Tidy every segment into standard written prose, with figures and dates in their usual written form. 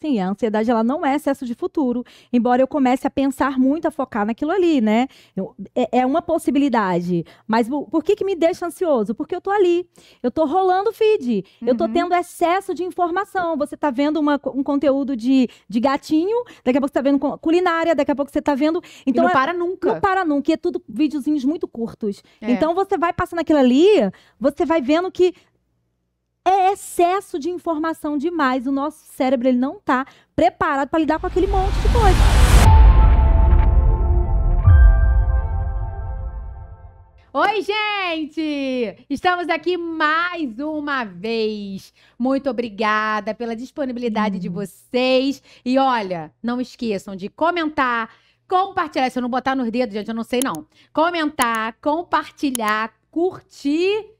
assim, a ansiedade, ela não é excesso de futuro, embora eu comece a pensar muito, a focar naquilo ali, né? É uma possibilidade, mas por que me deixa ansioso? Porque eu tô ali, eu tô rolando o feed, eu tô tendo excesso de informação, você tá vendo um conteúdo de gatinho, daqui a pouco você tá vendo culinária, daqui a pouco você tá vendo... Então, e não para nunca. Não para nunca, e é tudo videozinhos muito curtos. Então, você vai passando aquilo ali, você vai vendo que é excesso de informação demais. O nosso cérebro, ele não está preparado para lidar com aquele monte de coisa. Oi, gente! Estamos aqui mais uma vez. Muito obrigada pela disponibilidade de vocês. E olha, não esqueçam de comentar, compartilhar. Se eu não botar nos dedos, gente, eu não sei não. Comentar, compartilhar, curtir,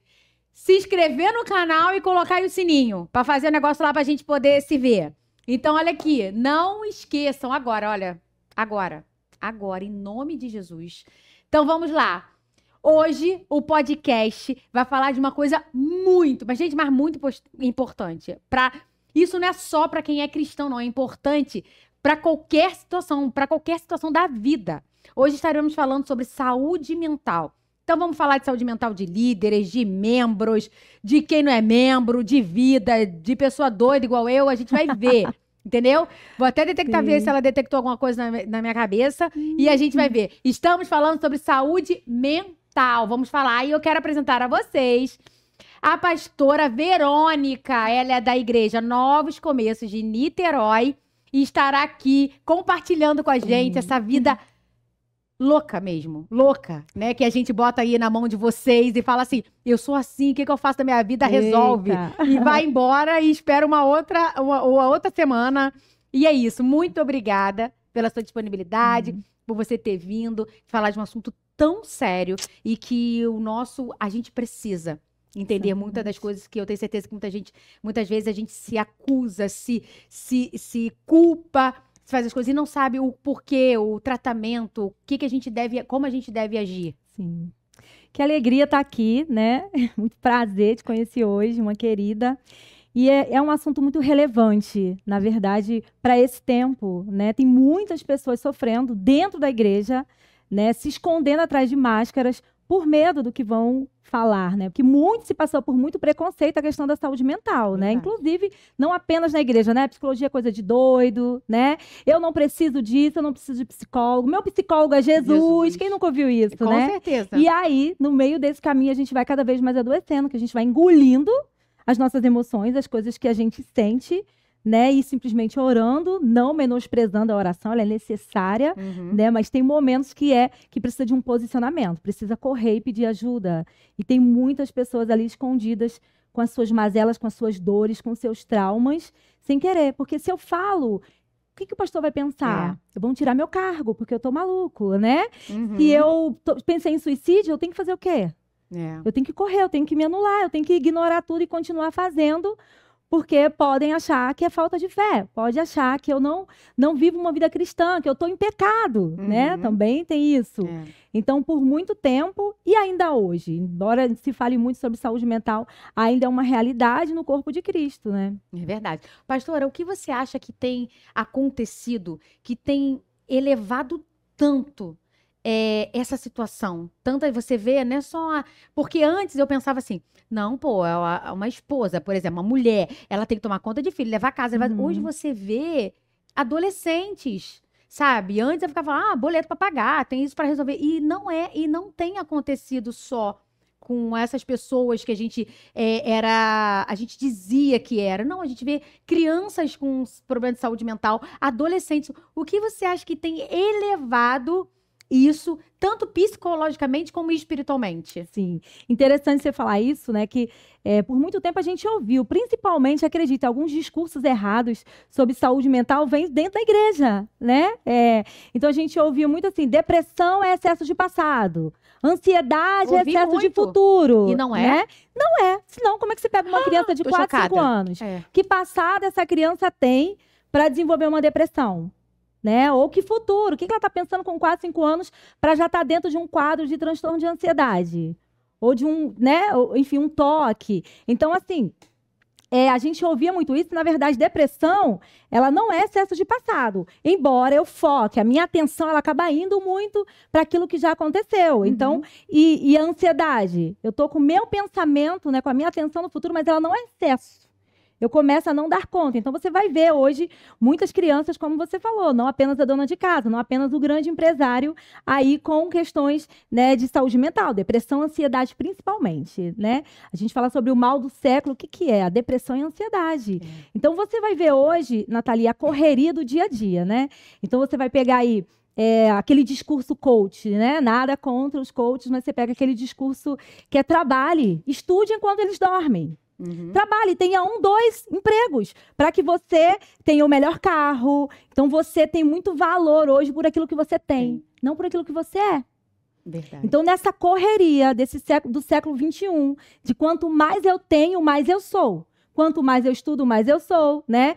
se inscrever no canal e colocar aí o sininho para fazer o negócio lá pra gente poder se ver. Então, olha aqui, não esqueçam agora, olha, agora, em nome de Jesus. Então, vamos lá. Hoje, o podcast vai falar de uma coisa muito, mas muito importante. Isso não é só para quem é cristão, não. É importante para qualquer situação da vida. Hoje estaremos falando sobre saúde mental. Então, vamos falar de saúde mental de líderes, de membros, de quem não é membro, de vida, de pessoa doida igual eu. A gente vai ver, entendeu? Vou até detectar, ver se ela detectou alguma coisa na minha cabeça. E a gente vai ver. Estamos falando sobre saúde mental. Vamos falar. E eu quero apresentar a vocês a pastora Verônica. Ela é da igreja Novos Começos de Niterói. E estará aqui compartilhando com a gente essa vida louca mesmo, louca, né? Que a gente bota aí na mão de vocês e fala assim, eu sou assim, o que eu faço da minha vida? Resolve. E vai embora e espera uma outra semana. E é isso, muito obrigada pela sua disponibilidade, por você ter vindo falar de um assunto tão sério e que a gente precisa entender muitas das coisas que eu tenho certeza que muitas vezes a gente se acusa, se culpa, faz as coisas e não sabe o porquê, o tratamento, como a gente deve agir. Sim. Que alegria estar aqui, né? Muito prazer te conhecer hoje, uma querida. E é um assunto muito relevante, na verdade, para esse tempo, né? Tem muitas pessoas sofrendo dentro da igreja, né? Se escondendo atrás de máscaras por medo do que vão falar, né? Porque se passou por muito preconceito a questão da saúde mental, né? Inclusive, não apenas na igreja, né? Psicologia é coisa de doido, né? Eu não preciso disso, eu não preciso de psicólogo. Meu psicólogo é Jesus. Quem nunca ouviu isso, né? Com certeza. E aí, no meio desse caminho, a gente vai cada vez mais adoecendo, que a gente vai engolindo as nossas emoções, as coisas que a gente sente, né? E simplesmente orando, não menosprezando a oração, ela é necessária, né? Mas tem momentos que precisa de um posicionamento, precisa correr e pedir ajuda. E tem muitas pessoas ali escondidas com as suas mazelas, com as suas dores, com seus traumas, sem querer. Porque se eu falo, o que o pastor vai pensar? Vão tirar meu cargo, porque eu tô maluco, né? Se eu pensei em suicídio, eu tenho que fazer o quê? Eu tenho que correr, eu tenho que me anular, eu tenho que ignorar tudo e continuar fazendo, porque podem achar que é falta de fé, pode achar que eu não vivo uma vida cristã, que eu estou em pecado, né? Também tem isso. Então, por muito tempo, e ainda hoje, embora se fale muito sobre saúde mental, ainda é uma realidade no corpo de Cristo, né? É verdade. Pastora, o que você acha que tem acontecido, que tem elevado tanto essa situação? Tanto você vê, né? Porque antes eu pensava assim, não, pô, uma esposa, por exemplo, uma mulher, ela tem que tomar conta de filho, levar a casa. Hoje você vê adolescentes, sabe? Antes eu ficava falando, boleto para pagar, tem isso para resolver. E não tem acontecido só com essas pessoas que a gente a gente dizia que era. Não, a gente vê crianças com problemas de saúde mental, adolescentes. O que você acha que tem elevado isso, tanto psicologicamente como espiritualmente? Sim, interessante você falar isso, né, que por muito tempo a gente ouviu, principalmente, acredita, alguns discursos errados sobre saúde mental vêm dentro da igreja, né? Então a gente ouviu muito assim, depressão é excesso de passado, ansiedade é excesso de futuro. E não é? Né? Não é, senão como é que você pega uma criança de 4, 5 anos? Que passado essa criança tem para desenvolver uma depressão? Né? Ou que futuro? O que ela está pensando com 4, 5 anos para já estar dentro de um quadro de transtorno de ansiedade? Ou de enfim, um toque. Então, assim, a gente ouvia muito isso, na verdade, depressão, ela não é excesso de passado. Embora eu foque, a minha atenção, ela acaba indo muito para aquilo que já aconteceu. Então, e a ansiedade? Eu tô com o meu pensamento, né, com a minha atenção no futuro, mas ela não é excesso. Eu começo a não dar conta. Então, você vai ver hoje muitas crianças, como você falou, não apenas a dona de casa, não apenas o grande empresário, aí com questões, né, de saúde mental, depressão, ansiedade principalmente, né? A gente fala sobre o mal do século, o que que é? A depressão e a ansiedade. Então, você vai ver hoje, Nathalie, a correria do dia a dia, né? Então, você vai pegar aí aquele discurso coach, né? Nada contra os coaches, mas você pega aquele discurso que é trabalhe, estude enquanto eles dormem. Trabalhe, tenha 1, 2 empregos, para que você tenha o melhor carro. Então, você tem muito valor hoje por aquilo que você tem, não por aquilo que você é. Verdade. Então, nessa correria do século XXI, de quanto mais eu tenho, mais eu sou. Quanto mais eu estudo, mais eu sou, né?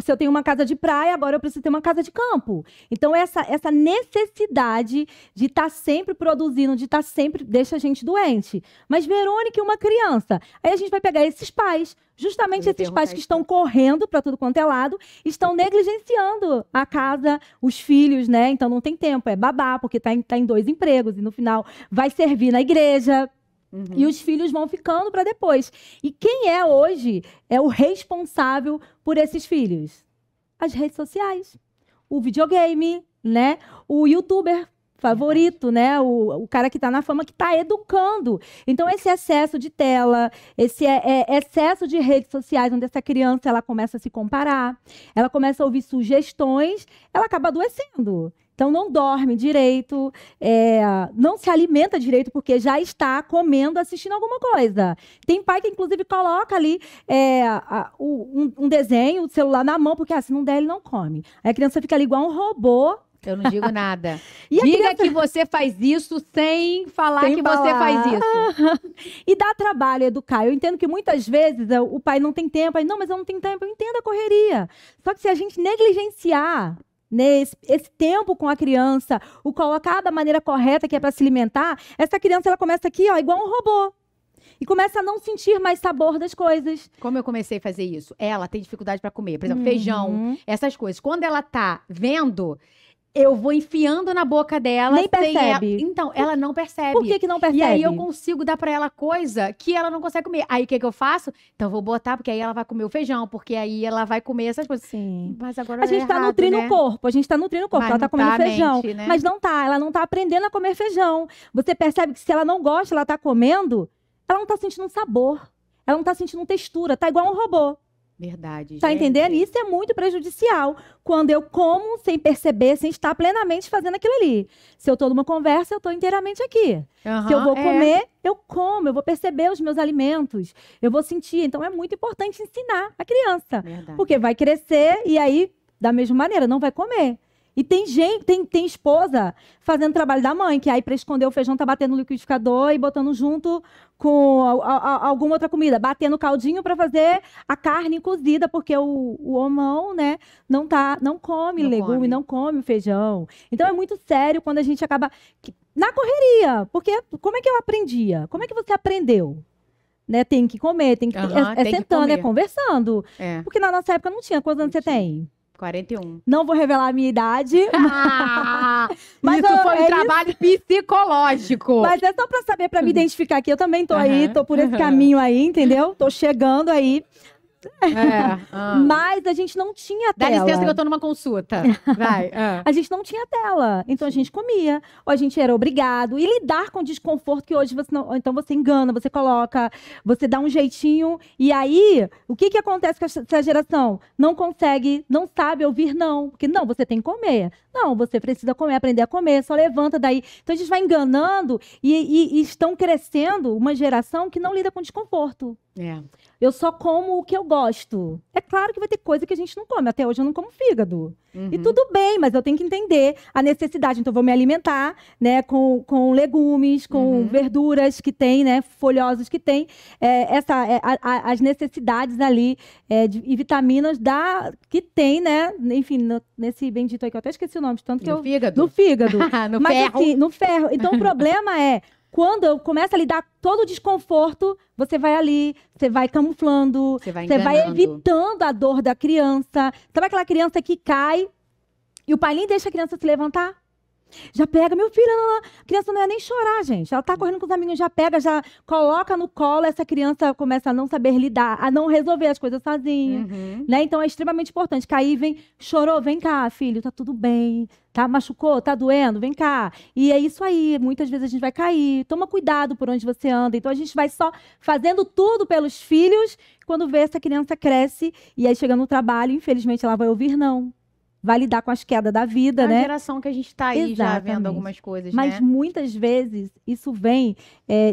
Se eu tenho uma casa de praia, agora eu preciso ter uma casa de campo. Então, essa necessidade de estar sempre produzindo, de estar sempre, deixa a gente doente. Mas, Verônica, uma criança. Aí a gente vai pegar esses pais, justamente esses pais que estão correndo para tudo quanto é lado, estão negligenciando a casa, os filhos, né? Então, não tem tempo, é babá, porque tá em 2 empregos e no final vai servir na igreja. E os filhos vão ficando para depois. E quem é hoje o responsável por esses filhos? As redes sociais, o videogame, né? O youtuber favorito, né? O cara que está na fama, que está educando. Então, esse excesso de tela, esse excesso de redes sociais, onde essa criança ela começa a se comparar, ela começa a ouvir sugestões, ela acaba adoecendo. Então, não dorme direito, não se alimenta direito, porque já está comendo, assistindo alguma coisa. Tem pai que, inclusive, coloca ali um desenho, o celular na mão, porque se não der, ele não come. Aí a criança fica ali igual um robô. Eu não digo nada. Diga que você faz isso sem falar que você faz isso. E dá trabalho educar. Eu entendo que muitas vezes o pai não tem tempo. Aí, não, mas eu não tenho tempo. Eu entendo a correria. Só que se a gente negligenciar esse tempo com a criança, o colocar da maneira correta, que é para se alimentar, essa criança ela começa aqui, ó, igual um robô. E começa a não sentir mais sabor das coisas. Como eu comecei a fazer isso? Ela tem dificuldade para comer. Por exemplo, feijão, essas coisas. Quando ela tá vendo, eu vou enfiando na boca dela. Nem percebe. Então, ela não percebe. Por que não percebe? E aí eu consigo dar pra ela coisa que ela não consegue comer. Aí o que eu faço? Então eu vou botar, porque aí ela vai comer o feijão, porque aí ela vai comer essas coisas. Sim. Mas agora a gente tá nutrindo o corpo, a gente tá nutrindo o corpo, mas ela tá comendo feijão. Mente, né? Mas não tá, ela não tá aprendendo a comer feijão. Você percebe que se ela não gosta, ela tá comendo, ela não tá sentindo um sabor. Ela não tá sentindo textura, tá igual um robô. Verdade, tá entendendo? Isso é muito prejudicial. Quando eu como sem perceber, sem estar plenamente fazendo aquilo ali. Se eu tô numa conversa, eu tô inteiramente aqui. Se eu vou comer, eu como. Eu vou perceber os meus alimentos. Eu vou sentir. Então, é muito importante ensinar a criança. Verdade. Porque vai crescer e aí, da mesma maneira, não vai comer. E tem gente, tem esposa fazendo trabalho da mãe, que aí para esconder o feijão tá batendo no liquidificador e botando junto com alguma outra comida, batendo caldinho para fazer a carne cozida, porque o homão, né, não come legume, não come feijão. Então é muito sério quando a gente acaba na correria, porque como é que eu aprendia? Como é que você aprendeu? Né, tem que comer, tem que sentando, conversando. Porque na nossa época não tinha. Quantos anos você tem? 41. Não vou revelar a minha idade. Mas isso foi um trabalho psicológico. Mas é só pra saber, pra me identificar aqui. Eu também tô aí, tô por esse caminho aí, entendeu? Tô chegando aí. Mas a gente não tinha tela. Dá licença que eu tô numa consulta. Vai. A gente não tinha tela. Então a gente comia. Ou a gente era obrigado. E lidar com o desconforto que hoje você não... Então você engana, você coloca, você dá um jeitinho. E aí, o que acontece com essa geração? Não consegue, não sabe ouvir não. Porque não, você tem que comer. Não, você precisa comer, aprender a comer. Só levanta daí. Então a gente vai enganando e estão crescendo uma geração que não lida com desconforto. Eu só como o que eu gosto. É claro que vai ter coisa que a gente não come. Até hoje eu não como fígado. E tudo bem, mas eu tenho que entender a necessidade. Então eu vou me alimentar, né, com legumes, com verduras que tem, né, folhosos que tem. As necessidades ali e vitaminas que tem, né, enfim, nesse bendito aí que eu até esqueci o nome, de tanto que fígado? No fígado. No mas, ferro. Assim, no ferro. Então o problema é Quando eu começo a lidar com todo o desconforto, você vai ali, você vai camuflando, Você vai você vai enganando. evitando a dor da criança. Sabe aquela criança que cai e o pai nem deixa a criança se levantar? Já pega, meu filho, a criança não é nem chorar, gente. Ela tá correndo com os amigos, já pega, já coloca no colo, essa criança começa a não saber lidar, a não resolver as coisas sozinha. Uhum. Né? Então é extremamente importante. Cair, vem, chorou, vem cá, filho, tá tudo bem. Tá, machucou, tá doendo, vem cá. E é isso aí, muitas vezes a gente vai cair. Toma cuidado por onde você anda. Então a gente vai só fazendo tudo pelos filhos, quando vê essa criança cresce e aí chega no trabalho, infelizmente ela vai ouvir não. Vai lidar com as quedas da vida, É a né? geração que a gente tá aí já vendo Exatamente. algumas coisas, Mas né? muitas vezes isso vem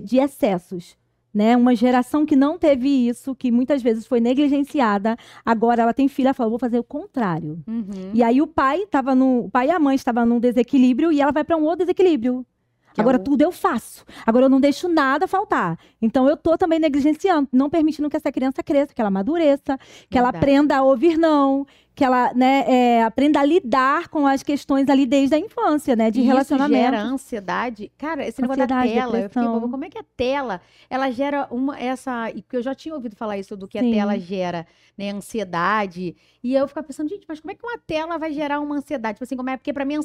de excessos, né? Uma geração que não teve isso, que muitas vezes foi negligenciada, agora ela tem filha, ela falou, vou fazer o contrário. Uhum. E aí o pai e a mãe estavam num desequilíbrio e ela vai para um outro desequilíbrio. Que é Agora o- tudo eu faço. Agora eu não deixo nada faltar. Então eu tô também negligenciando, não permitindo que essa criança cresça, que ela amadureça, que ela Verdade. aprenda a ouvir não, que ela, né, aprenda a lidar com as questões ali desde a infância, né, de E isso relacionamento. gera ansiedade. Cara, esse negócio da Ansiedade, tela, eu fiquei depressão. boba. Como é que a tela, ela gera porque eu já tinha ouvido falar isso, do que a Sim. tela gera, né, ansiedade. E eu ficava pensando, gente, mas como é que uma tela vai gerar uma ansiedade? Tipo assim, como é? Porque pra mim a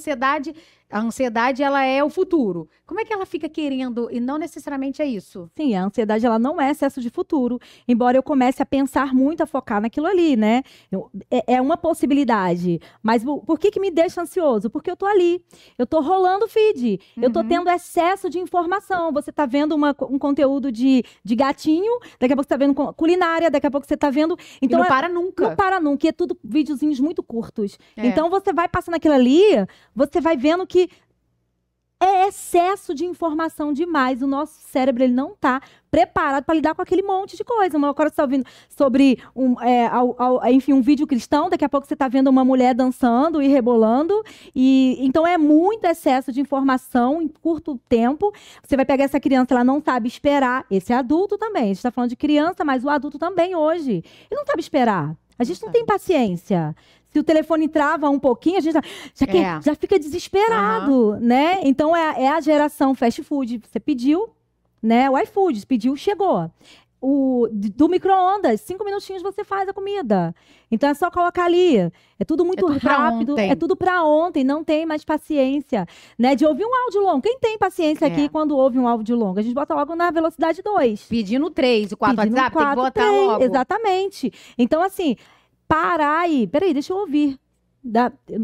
ansiedade, ela é o futuro. Como é que ela fica querendo, e não necessariamente é isso? Sim, a ansiedade ela não é excesso de futuro, embora eu comece a pensar muito, a focar naquilo ali, né? É uma possibilidade, mas por que me deixa ansioso? Porque eu tô ali, eu tô rolando o feed, eu tô Uhum. tendo excesso de informação, você tá vendo um conteúdo de gatinho, daqui a pouco você tá vendo culinária, daqui a pouco você tá vendo... Então, Então não para nunca. não para nunca, e é tudo videozinhos muito curtos. É. Então você vai passando aquilo ali, você vai vendo que é excesso de informação demais. O nosso cérebro ele não está preparado para lidar com aquele monte de coisa. Uma hora você está ouvindo sobre enfim, um vídeo cristão, daqui a pouco você está vendo uma mulher dançando e rebolando. E então é muito excesso de informação em curto tempo. Você vai pegar essa criança, ela não sabe esperar. Esse é adulto também. A gente está falando de criança, mas o adulto também hoje. Ele não sabe esperar. A gente não tem paciência. Se o telefone trava um pouquinho, a gente já fica desesperado, né? Então, é a geração fast food. Você pediu, né? O iFood, pediu, chegou. Do micro-ondas, 5 minutinhos você faz a comida. Então, é só colocar ali. É tudo muito tudo pra rápido. ontem. É tudo para ontem. Não tem mais paciência, né? De ouvir um áudio longo. Quem tem paciência aqui quando ouve um áudio longo? A gente bota logo na velocidade 2. Pedindo 3, o 4 Pedindo WhatsApp, tem que 4, botar 3, logo. Exatamente. Então, assim, parar aí. Peraí, deixa eu ouvir.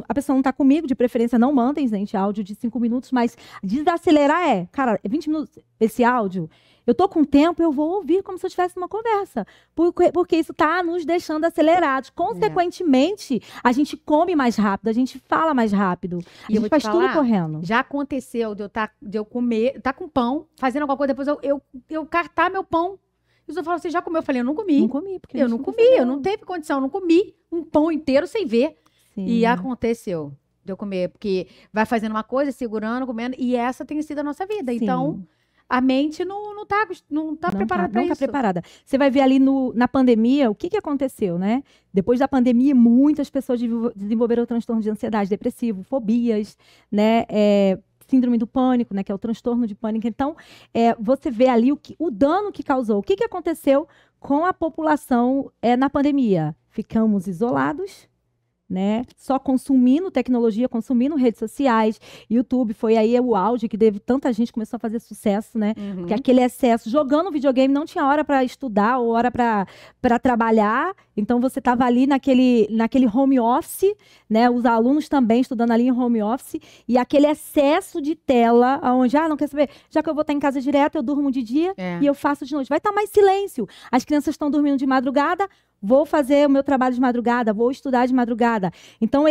A pessoa não tá comigo, de preferência não mandem, gente, áudio de 5 minutos, mas desacelerar cara, 20 minutos esse áudio, eu tô com tempo, eu vou ouvir como se eu tivesse uma conversa, porque isso tá nos deixando acelerados. Consequentemente, a gente come mais rápido, a gente fala mais rápido, E eu a vou gente te faz falar, tudo correndo. Já aconteceu de eu comer, tá com pão, fazendo alguma coisa, depois eu cartar meu pão. E você fala, você já comeu? Eu falei, eu não comi. Não comi, porque a Eu gente não comi, percebeu. eu não teve condição, eu não comi um pão inteiro sem ver. Sim. E aconteceu de eu comer, porque vai fazendo uma coisa, segurando, comendo, e essa tem sido a nossa vida. Sim. Então, a mente não tá preparada para não isso. tá preparada. Você vai ver ali na pandemia, o que aconteceu, né? Depois da pandemia, muitas pessoas desenvolveram transtorno de ansiedade, depressivo, fobias, né? Síndrome do pânico, né? Que é o transtorno de pânico. Então, você vê ali o dano que causou. O que aconteceu com a população na pandemia? Ficamos isolados, né? Só consumindo tecnologia, consumindo redes sociais. YouTube foi aí o auge que tanta gente começou a fazer sucesso, né? Uhum. Porque aquele excesso, jogando videogame, não tinha hora para estudar ou hora para trabalhar. Então você estava ali naquele home office, né? Os alunos também estudando ali em home office, e aquele excesso de tela, onde, não quer saber, já que eu vou estar em casa direto, eu durmo de dia e eu faço de noite. Vai estar mais silêncio. As crianças estão dormindo de madrugada, vou fazer o meu trabalho de madrugada, vou estudar de madrugada. Então,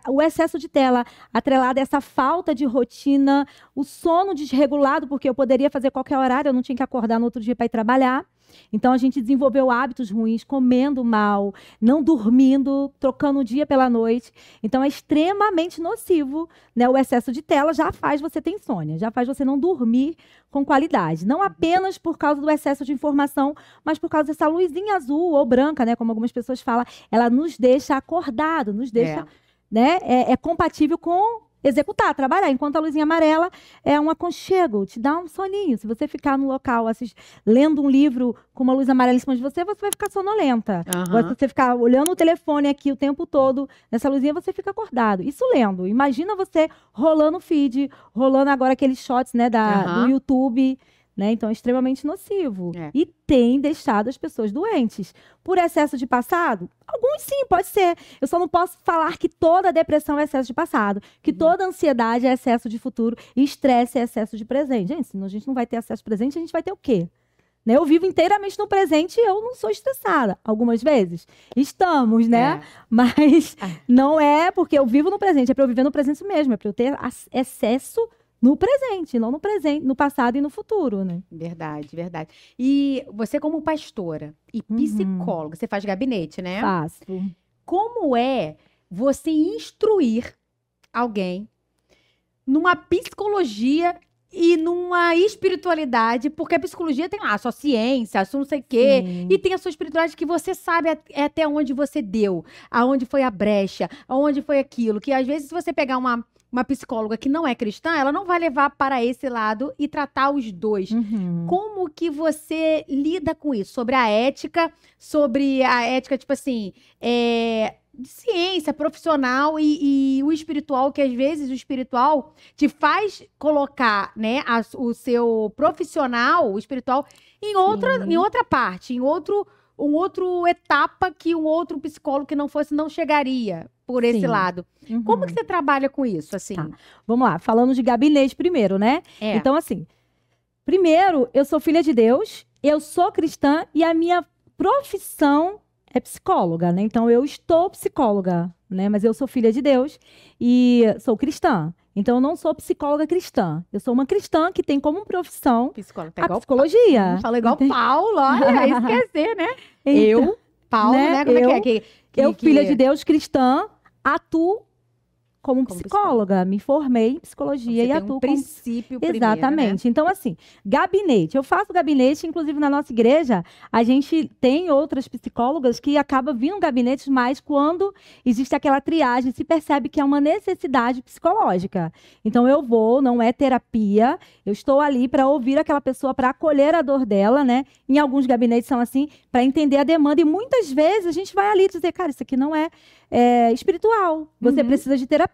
o excesso de tela, atrelado a essa falta de rotina, o sono desregulado, porque eu poderia fazer qualquer horário, eu não tinha que acordar no outro dia para ir trabalhar. Então, a gente desenvolveu hábitos ruins, comendo mal, não dormindo, trocando o dia pela noite. Então, é extremamente nocivo, né? O excesso de tela já faz você ter insônia, já faz você não dormir com qualidade. Não apenas por causa do excesso de informação, mas por causa dessa luzinha azul ou branca, né? Como algumas pessoas falam, ela nos deixa acordado, nos deixa... Né? É compatível com executar, trabalhar. Enquanto a luzinha amarela é um aconchego, te dá um soninho. Se você ficar no local lendo um livro com uma luz amarela em cima de você, você vai ficar sonolenta. Agora, se você ficar olhando o telefone aqui o tempo todo, nessa luzinha, você fica acordado. Isso lendo. Imagina você rolando o feed, rolando agora aqueles shots, né, do YouTube, né? Então, é extremamente nocivo. E tem deixado as pessoas doentes. Por excesso de passado? Alguns sim, pode ser. Eu só não posso falar que toda depressão é excesso de passado, que toda ansiedade é excesso de futuro e estresse é excesso de presente. Gente, senão a gente não vai ter excesso de presente, a gente vai ter o quê? Né? Eu vivo inteiramente no presente e eu não sou estressada. Algumas vezes estamos, né? Mas não é porque eu vivo no presente, é para eu viver no presente mesmo, é para eu ter excesso no presente, não no presente, no passado e no futuro, né? Verdade, verdade. E você como pastora e psicóloga, você faz gabinete, né? Faço. Como é você instruir alguém numa psicologia e numa espiritualidade? Porque a psicologia tem lá a sua ciência, a sua não sei o quê, e tem a sua espiritualidade que você sabe até onde você deu, aonde foi a brecha, aonde foi aquilo, que às vezes se você pegar uma psicóloga que não é cristã, ela não vai levar para esse lado e tratar os dois. Como que você lida com isso? Sobre a ética, tipo assim, de ciência profissional e o espiritual, que às vezes o espiritual te faz colocar, né, o seu profissional, o espiritual, em outra parte, uma outra etapa que um outro psicólogo que não fosse não chegaria por esse lado. Como que você trabalha com isso, assim? Tá. Vamos lá, falando de gabinete primeiro, né? Então, assim, primeiro, eu sou filha de Deus, eu sou cristã e a minha profissão é psicóloga, né? Então, eu estou psicóloga, né? Mas eu sou filha de Deus e sou cristã. Então, eu não sou psicóloga cristã. Eu sou uma cristã que tem como profissão a psicologia. Fala igual Paulo, olha, esquecer, né? Então, Paulo, né? Como é que é? Eu, filha de Deus, cristã, atuo como psicóloga, me formei em psicologia e atuo como princípio primeiro, exatamente. Né? Então, assim, gabinete. Eu faço gabinete, inclusive na nossa igreja, a gente tem outras psicólogas que acabam vindo gabinetes mais quando existe aquela triagem, se percebe que é uma necessidade psicológica. Então, eu vou, não é terapia, eu estou ali para ouvir aquela pessoa, para acolher a dor dela, né? Em alguns gabinetes são assim, para entender a demanda. E muitas vezes a gente vai ali dizer, cara, isso aqui não é espiritual. Você precisa de terapia.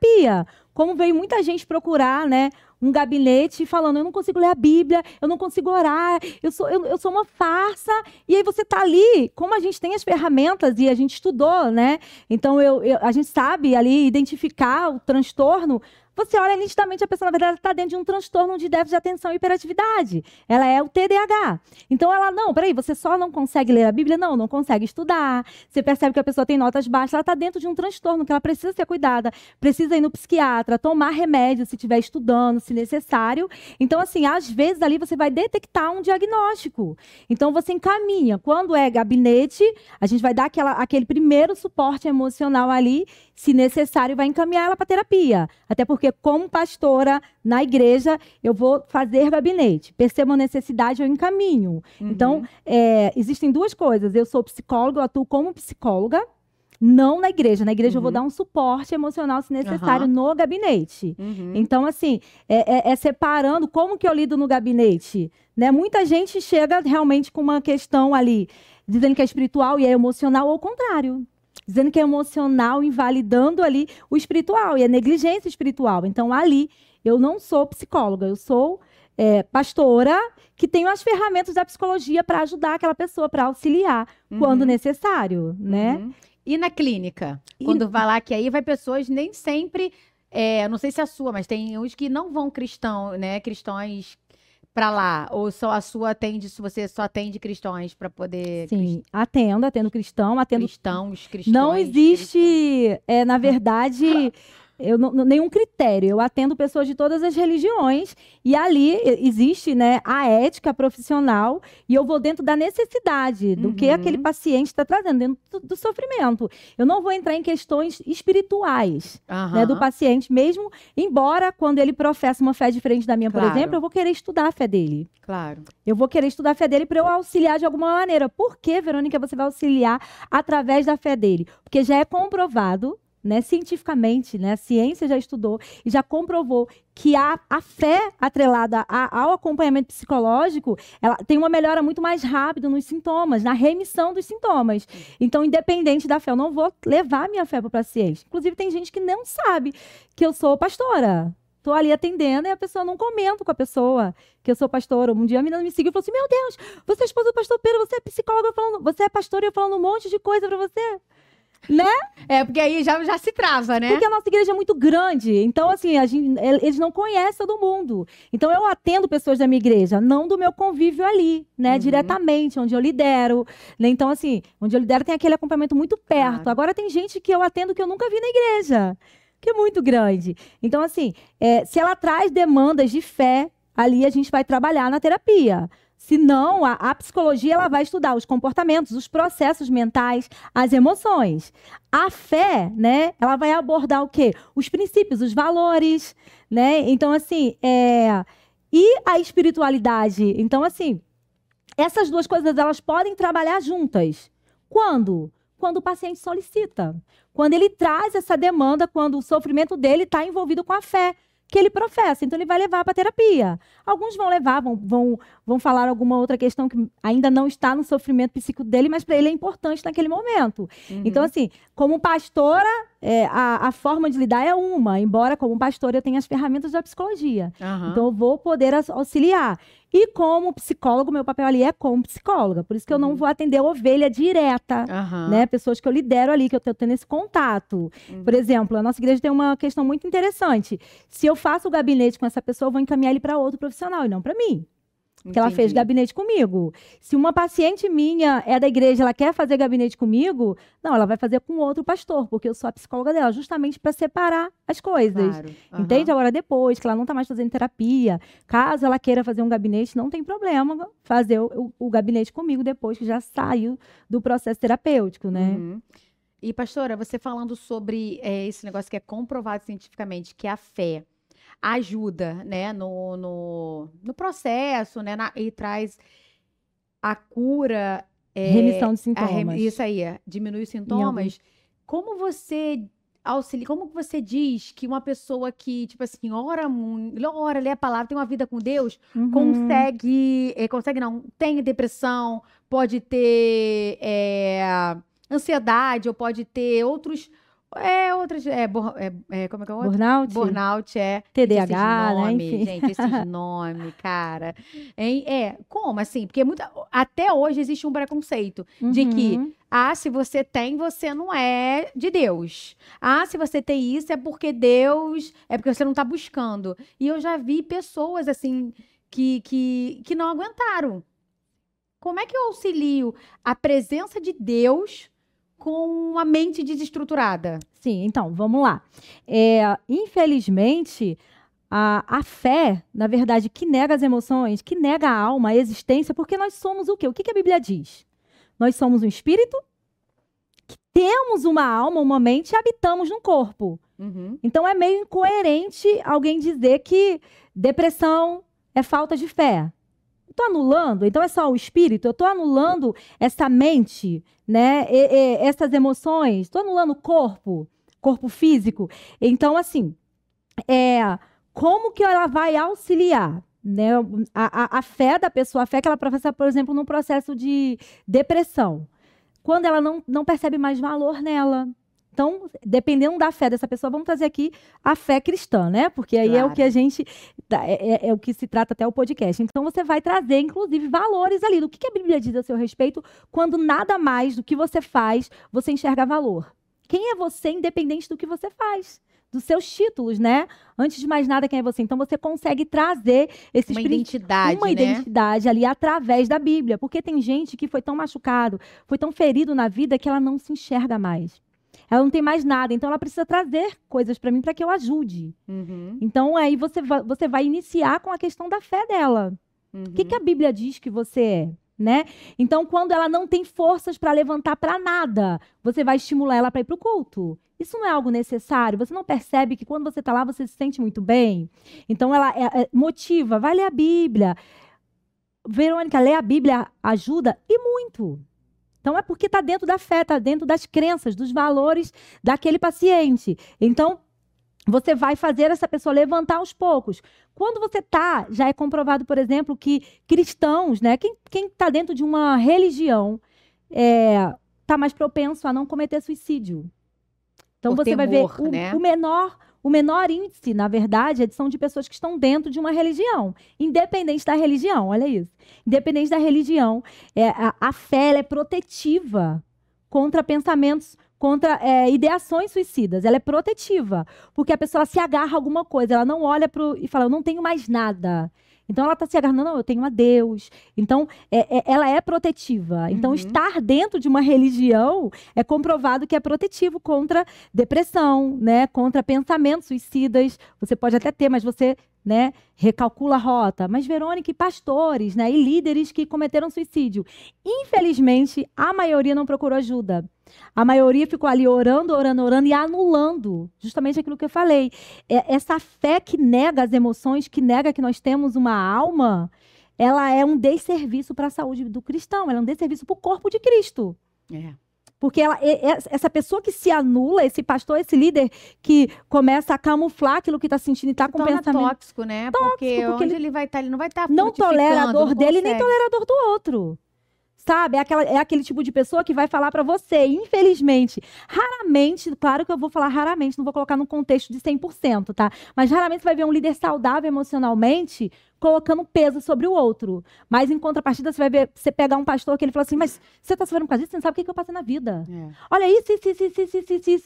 Como veio muita gente procurar, né, um gabinete falando, eu não consigo ler a Bíblia, eu não consigo orar, eu sou uma farsa. E aí você tá ali, como a gente tem as ferramentas e a gente estudou, né? Então a gente sabe ali identificar o transtorno. Você olha nitidamente, a pessoa, na verdade, está dentro de um transtorno de déficit de atenção e hiperatividade. Ela é o TDAH. Então, você só não consegue ler a Bíblia? Não consegue estudar. Você percebe que a pessoa tem notas baixas, ela está dentro de um transtorno, que ela precisa ser cuidada, precisa ir no psiquiatra, tomar remédio se estiver estudando, se necessário. Então, assim, às vezes ali você vai detectar um diagnóstico. Então, você encaminha. Quando é gabinete, a gente vai dar aquele primeiro suporte emocional ali, se necessário, vai encaminhar ela para terapia. Até porque, como pastora na igreja, eu vou fazer gabinete. Percebo a necessidade, eu encaminho. Então, existem duas coisas. Eu sou psicóloga, eu atuo como psicóloga, não na igreja. Na igreja eu vou dar um suporte emocional, se necessário, no gabinete. Então, assim, separando como que eu lido no gabinete. Né? Muita gente chega realmente com uma questão ali, dizendo que é espiritual e é emocional, ou ao contrário. Dizendo que é emocional, invalidando ali o espiritual, e é negligência espiritual. Então, ali, eu não sou psicóloga, eu sou pastora, que tenho as ferramentas da psicologia para ajudar aquela pessoa, para auxiliar, quando necessário, né? E na clínica? Quando vai lá, que aí vai pessoas nem sempre, não sei se é a sua, mas tem uns que não vão cristãos para lá, ou só a sua atende, se você só atende cristãos para poder... Sim, atendo cristão, atendo... Cristãos. Não existe, na verdade, nenhum critério. Eu atendo pessoas de todas as religiões e ali existe, né, a ética profissional e eu vou dentro da necessidade, do que aquele paciente está trazendo, dentro do sofrimento. Eu não vou entrar em questões espirituais, né, do paciente, mesmo embora quando ele professa uma fé diferente da minha, por exemplo, eu vou querer estudar a fé dele. Claro. Eu vou querer estudar a fé dele para eu auxiliar de alguma maneira. Por que, Verônica, você vai auxiliar através da fé dele? Porque já é comprovado, né, cientificamente, né, a ciência já estudou e já comprovou que a fé atrelada ao acompanhamento psicológico, ela tem uma melhora muito mais rápida nos sintomas, na remissão dos sintomas. Então, independente da fé, eu não vou levar minha fé para o paciente. Inclusive, tem gente que não sabe que eu sou pastora. Estou ali atendendo e a pessoa não comenta com a pessoa que eu sou pastora. Um dia a menina me seguiu e falou assim, meu Deus, você é esposa do pastor Pedro, você é psicóloga, você é pastora e eu falando um monte de coisa para você. Né? Porque aí já se trava, né? Porque a nossa igreja é muito grande. Então, assim, eles não conhecem todo mundo. Então, eu atendo pessoas da minha igreja, não do meu convívio ali, né? Diretamente, onde eu lidero. Né? Então, assim, onde eu lidero tem aquele acompanhamento muito perto. Claro. Agora, tem gente que eu atendo que eu nunca vi na igreja, que é muito grande. Então, assim, se ela traz demandas de fé, ali a gente vai trabalhar na terapia. Se não, a psicologia ela vai estudar os comportamentos, os processos mentais, as emoções. A fé, né, ela vai abordar o quê? Os princípios, os valores, né? Então, assim, e a espiritualidade. Então, assim, essas duas coisas, elas podem trabalhar juntas. Quando? Quando o paciente solicita. Quando ele traz essa demanda, quando o sofrimento dele está envolvido com a fé que ele professa, então ele vai levar para terapia. Alguns vão levar, vão falar alguma outra questão que ainda não está no sofrimento psíquico dele, mas para ele é importante naquele momento. Então, assim, como pastora, a forma de lidar é uma, embora como pastora eu tenha as ferramentas da psicologia. Então, eu vou poder auxiliar. E como psicólogo, meu papel ali é como psicóloga. Por isso que eu não vou atender ovelha direta, né? Pessoas que eu lidero ali, que eu estou tendo esse contato. Por exemplo, a nossa igreja tem uma questão muito interessante. Se eu faço o gabinete com essa pessoa, eu vou encaminhar ele para outro profissional e não para mim. Porque ela fez gabinete comigo. Se uma paciente minha é da igreja, ela quer fazer gabinete comigo, não, ela vai fazer com outro pastor, porque eu sou a psicóloga dela, justamente para separar as coisas. Claro. Entende? Agora, depois que ela não está mais fazendo terapia, caso ela queira fazer um gabinete, não tem problema fazer o gabinete comigo depois que já saiu do processo terapêutico, né? E, pastora, você falando sobre esse negócio que é comprovado cientificamente, que é a fé ajuda, né, no processo, né, e traz a cura, remissão de sintomas. Isso aí, diminui os sintomas. Como você auxilia, como você diz que uma pessoa que, tipo assim, ora, lê a palavra, tem uma vida com Deus, consegue não, tem depressão, pode ter ansiedade, ou pode ter outros... como é que é o outro? Burnout? Burnout, TDAH, né? Enfim. Gente, esses nomes, cara. Como assim? Porque até hoje existe um preconceito de que, se você tem, você não é de Deus. Se você tem isso, é porque Deus, é porque você não tá buscando. E eu já vi pessoas, assim, que não aguentaram. Como é que eu auxilio a presença de Deus com uma mente desestruturada? Sim, então, vamos lá. Infelizmente, a fé, na verdade, que nega as emoções, que nega a alma, a existência, porque nós somos o quê? O que a Bíblia diz? Nós somos um espírito, que temos uma alma, uma mente e habitamos num corpo. Então, é meio incoerente alguém dizer que depressão é falta de fé. Estou anulando, então é só o espírito, eu estou anulando essa mente, né? Essas emoções, estou anulando o corpo físico. Então, assim, como que ela vai auxiliar, né? A fé da pessoa, a fé que ela professa, por exemplo, num processo de depressão, quando ela não percebe mais valor nela. Então, dependendo da fé dessa pessoa, vamos trazer aqui a fé cristã, né? Porque aí é o que a gente... É o que se trata até o podcast. Então, você vai trazer, inclusive, valores ali. Do que a Bíblia diz a seu respeito, quando nada mais do que você faz, você enxerga valor. Quem é você, independente do que você faz? Dos seus títulos, né? Antes de mais nada, quem é você? Então, você consegue trazer uma identidade, uma identidade ali através da Bíblia. Porque tem gente que foi tão machucado, foi tão ferido na vida, que ela não se enxerga mais. Ela não tem mais nada, então ela precisa trazer coisas para mim para que eu ajude. Então, aí você vai iniciar com a questão da fé dela. O que a Bíblia diz que você é, né? Então, quando ela não tem forças para levantar para nada, você vai estimular ela para ir para o culto. Isso não é algo necessário? Você não percebe que quando você está lá, você se sente muito bem? Então, ela motiva, vai ler a Bíblia. Verônica, ler a Bíblia ajuda e muito. Então, é porque está dentro da fé, está dentro das crenças, dos valores daquele paciente. Então, você vai fazer essa pessoa levantar aos poucos. Quando você já é comprovado, por exemplo, que cristãos, né, quem está dentro de uma religião, está mais propenso a não cometer suicídio. Então, Por você vai ver temor, né? o menor índice, na verdade, são de pessoas que estão dentro de uma religião, independente da religião, olha isso. Independente da religião, a fé ela é protetiva contra pensamentos, contra ideações suicidas. Ela é protetiva, porque a pessoa se agarra a alguma coisa, ela não olha e fala, eu não tenho mais nada. Então, ela está se agarrando, não, eu tenho a Deus. Então, ela é protetiva. Então, estar dentro de uma religião é comprovado que é protetivo contra depressão, né? Contra pensamentos suicidas. Você pode até ter, mas você, né, recalcula a rota. Mas, Verônica, e pastores, né, e líderes que cometeram suicídio. Infelizmente, a maioria não procurou ajuda. A maioria ficou ali orando e anulando justamente aquilo que eu falei. Essa fé que nega as emoções, que nega que nós temos uma alma, ela é um desserviço para a saúde do cristão, ela é um desserviço para o corpo de Cristo. Porque essa pessoa que se anula, esse pastor, esse líder que começa a camuflar aquilo que está sentindo e está com pensamento tóxico, né? Porque onde ele vai estar, ele não vai estar não tolera a dor dele, nem consegue. tolera a dor do outro. Sabe? É aquele tipo de pessoa que vai falar pra você, infelizmente, raramente, claro que eu vou falar raramente, não vou colocar no contexto de 100%, tá? Mas raramente você vai ver um líder saudável emocionalmente colocando peso sobre o outro. Mas em contrapartida, você vai ver, você pegar um pastor que ele fala assim, mas você tá sofrendo por causa disso? Você não sabe o que eu passei na vida. Olha isso.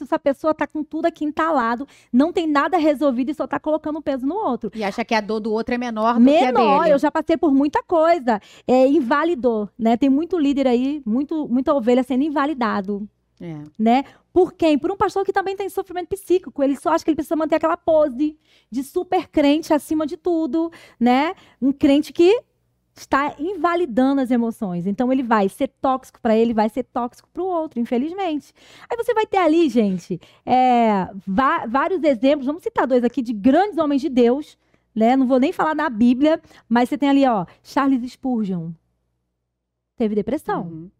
Essa pessoa tá com tudo aqui entalado, não tem nada resolvido e só tá colocando peso no outro. E acha que a dor do outro é menor do que a dele. Eu já passei por muita coisa. Invalidou, né? Tem muito líder aí, muita ovelha sendo invalidado. Né? Por quem? Por um pastor que também tem sofrimento psíquico. Ele só acha que ele precisa manter aquela pose de super crente acima de tudo, né? Um crente que está invalidando as emoções. Então, ele vai ser tóxico para ele, vai ser tóxico para o outro, infelizmente. Aí você vai ter ali, gente, vários exemplos. Vamos citar 2 aqui de grandes homens de Deus, né? Não vou nem falar da Bíblia, mas você tem ali, ó, Charles Spurgeon. Teve depressão.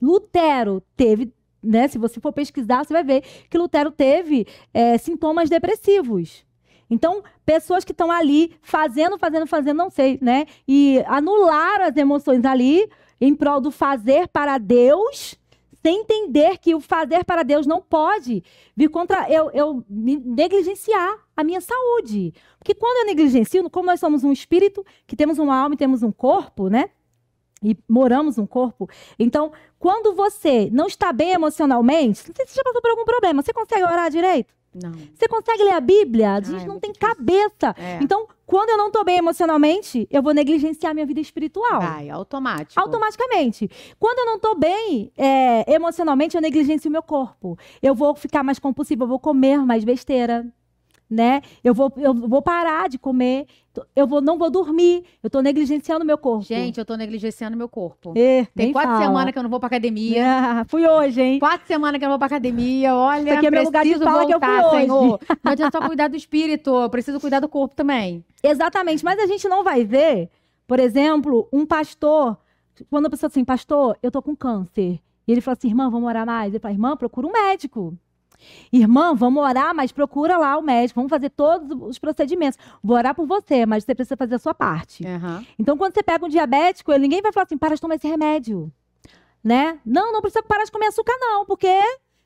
Lutero teve, né? Se você for pesquisar, você vai ver que Lutero teve sintomas depressivos. Então, pessoas que estão ali fazendo, não sei, né? E anularam as emoções ali em prol do fazer para Deus, sem entender que o fazer para Deus não pode vir contra eu negligenciar a minha saúde. Porque quando eu negligencio, como nós somos um espírito, que temos uma alma e temos um corpo, né? E moramos um corpo. Então, quando você não está bem emocionalmente, não sei se você já passou por algum problema, você consegue orar direito? Não. Você consegue ler a Bíblia? A gente não tem cabeça. Então, quando eu não estou bem emocionalmente, eu vou negligenciar minha vida espiritual. Vai, automático. Automaticamente. Quando eu não estou bem emocionalmente, eu negligencio o meu corpo. Eu vou ficar mais compulsiva, eu vou comer mais besteira. Né? Eu vou parar de comer, não vou dormir, eu tô negligenciando meu corpo. Gente, eu tô negligenciando meu corpo. Tem 4 semanas que eu não vou pra academia. Fui hoje, hein? 4 semanas que eu não vou pra academia. Olha, isso aqui é meu lugar de fala que eu fui hoje. Senhor. Não adianta só cuidar do espírito, eu preciso cuidar do corpo também. Exatamente, mas a gente não vai ver, por exemplo, um pastor, quando a pessoa assim, pastor, eu tô com câncer. E ele fala assim, irmã, vamos orar mais? Ele fala, irmã, procura um médico. Irmã, vamos orar, mas procura lá o médico, vamos fazer todos os procedimentos. Vou orar por você, mas você precisa fazer a sua parte. Então, quando você pega um diabético, ninguém vai falar assim, para de tomar esse remédio. Né? Não precisa parar de comer açúcar não, porque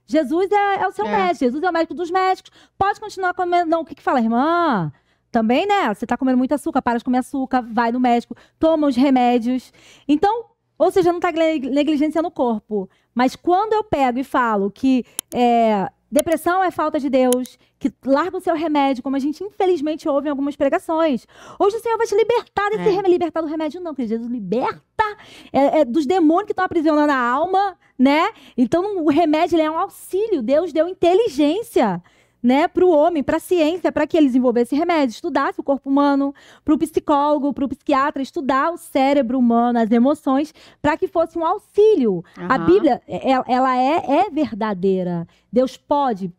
Jesus é o seu médico, Jesus é o médico dos médicos. Pode continuar comendo, não, o que fala, irmã? Também, né? Você tá comendo muito açúcar, para de comer açúcar, vai no médico, toma os remédios. Então, ou seja, não tá negligenciando o corpo. Mas quando eu pego e falo que depressão é falta de Deus, que larga o seu remédio, como a gente infelizmente ouve em algumas pregações. Hoje o Senhor vai te libertar desse remédio. Libertar do remédio não, porque Jesus liberta dos demônios que estão aprisionando a alma, né? Então o remédio ele é um auxílio. Deus deu inteligência, né, para o homem, para a ciência, para que ele desenvolvesse remédio, estudasse o corpo humano, para o psicólogo, para o psiquiatra, estudar o cérebro humano, as emoções, para que fosse um auxílio. A Bíblia, ela é verdadeira. Deus pode,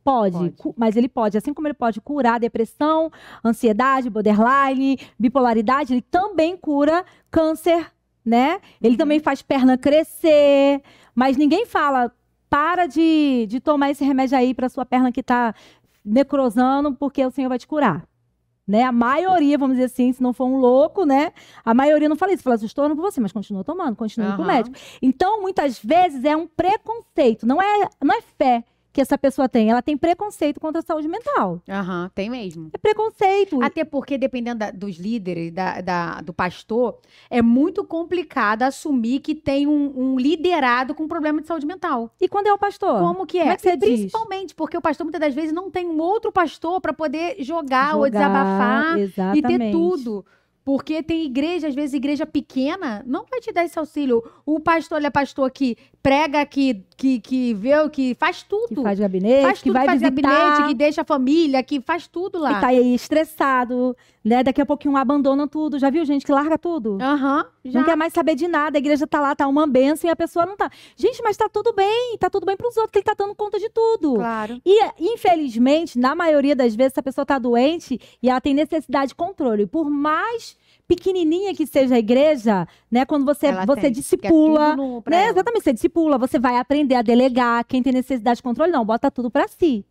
mas ele pode, assim como ele pode curar depressão, ansiedade, borderline, bipolaridade, ele também cura câncer, né? Ele também faz perna crescer, mas ninguém fala, para de tomar esse remédio aí para sua perna que tá necrosando, porque o Senhor vai te curar. Né? A maioria, vamos dizer assim, se não for um louco, né? A maioria não fala isso. Fala, estou orando por você, mas continua tomando, continua com o médico. Então, muitas vezes, é um preconceito. Não é fé que essa pessoa tem. Ela tem preconceito contra a saúde mental. Tem mesmo. É preconceito. Até porque, dependendo dos líderes, do pastor, é muito complicado assumir que tem um liderado com problema de saúde mental. E quando é o pastor? Como que é? Como é que você diz? Principalmente porque o pastor, muitas das vezes, não tem um outro pastor para poder jogar ou desabafar exatamente. e ter tudo. Porque tem igreja, às vezes, igreja pequena, não vai te dar esse auxílio. O pastor, ele é pastor que prega, que vê, que faz tudo. Que faz gabinete, faz tudo, que vai faz visitar. gabinete, que deixa a família, que faz tudo lá. E tá aí estressado, né? Daqui a pouquinho abandona tudo. Já viu gente que larga tudo? Já. Não quer mais saber de nada. A igreja tá lá, tá uma bênção e a pessoa não tá. Gente, mas tá tudo bem pros outros, que ele tá dando conta de tudo. Claro. E, infelizmente, na maioria das vezes, essa pessoa tá doente e ela tem necessidade de controle. Por mais pequenininha que seja a igreja, né? Quando você discipula, né? Exatamente, você discipula, você vai aprender a delegar. Quem tem necessidade de controle, não, bota tudo pra si.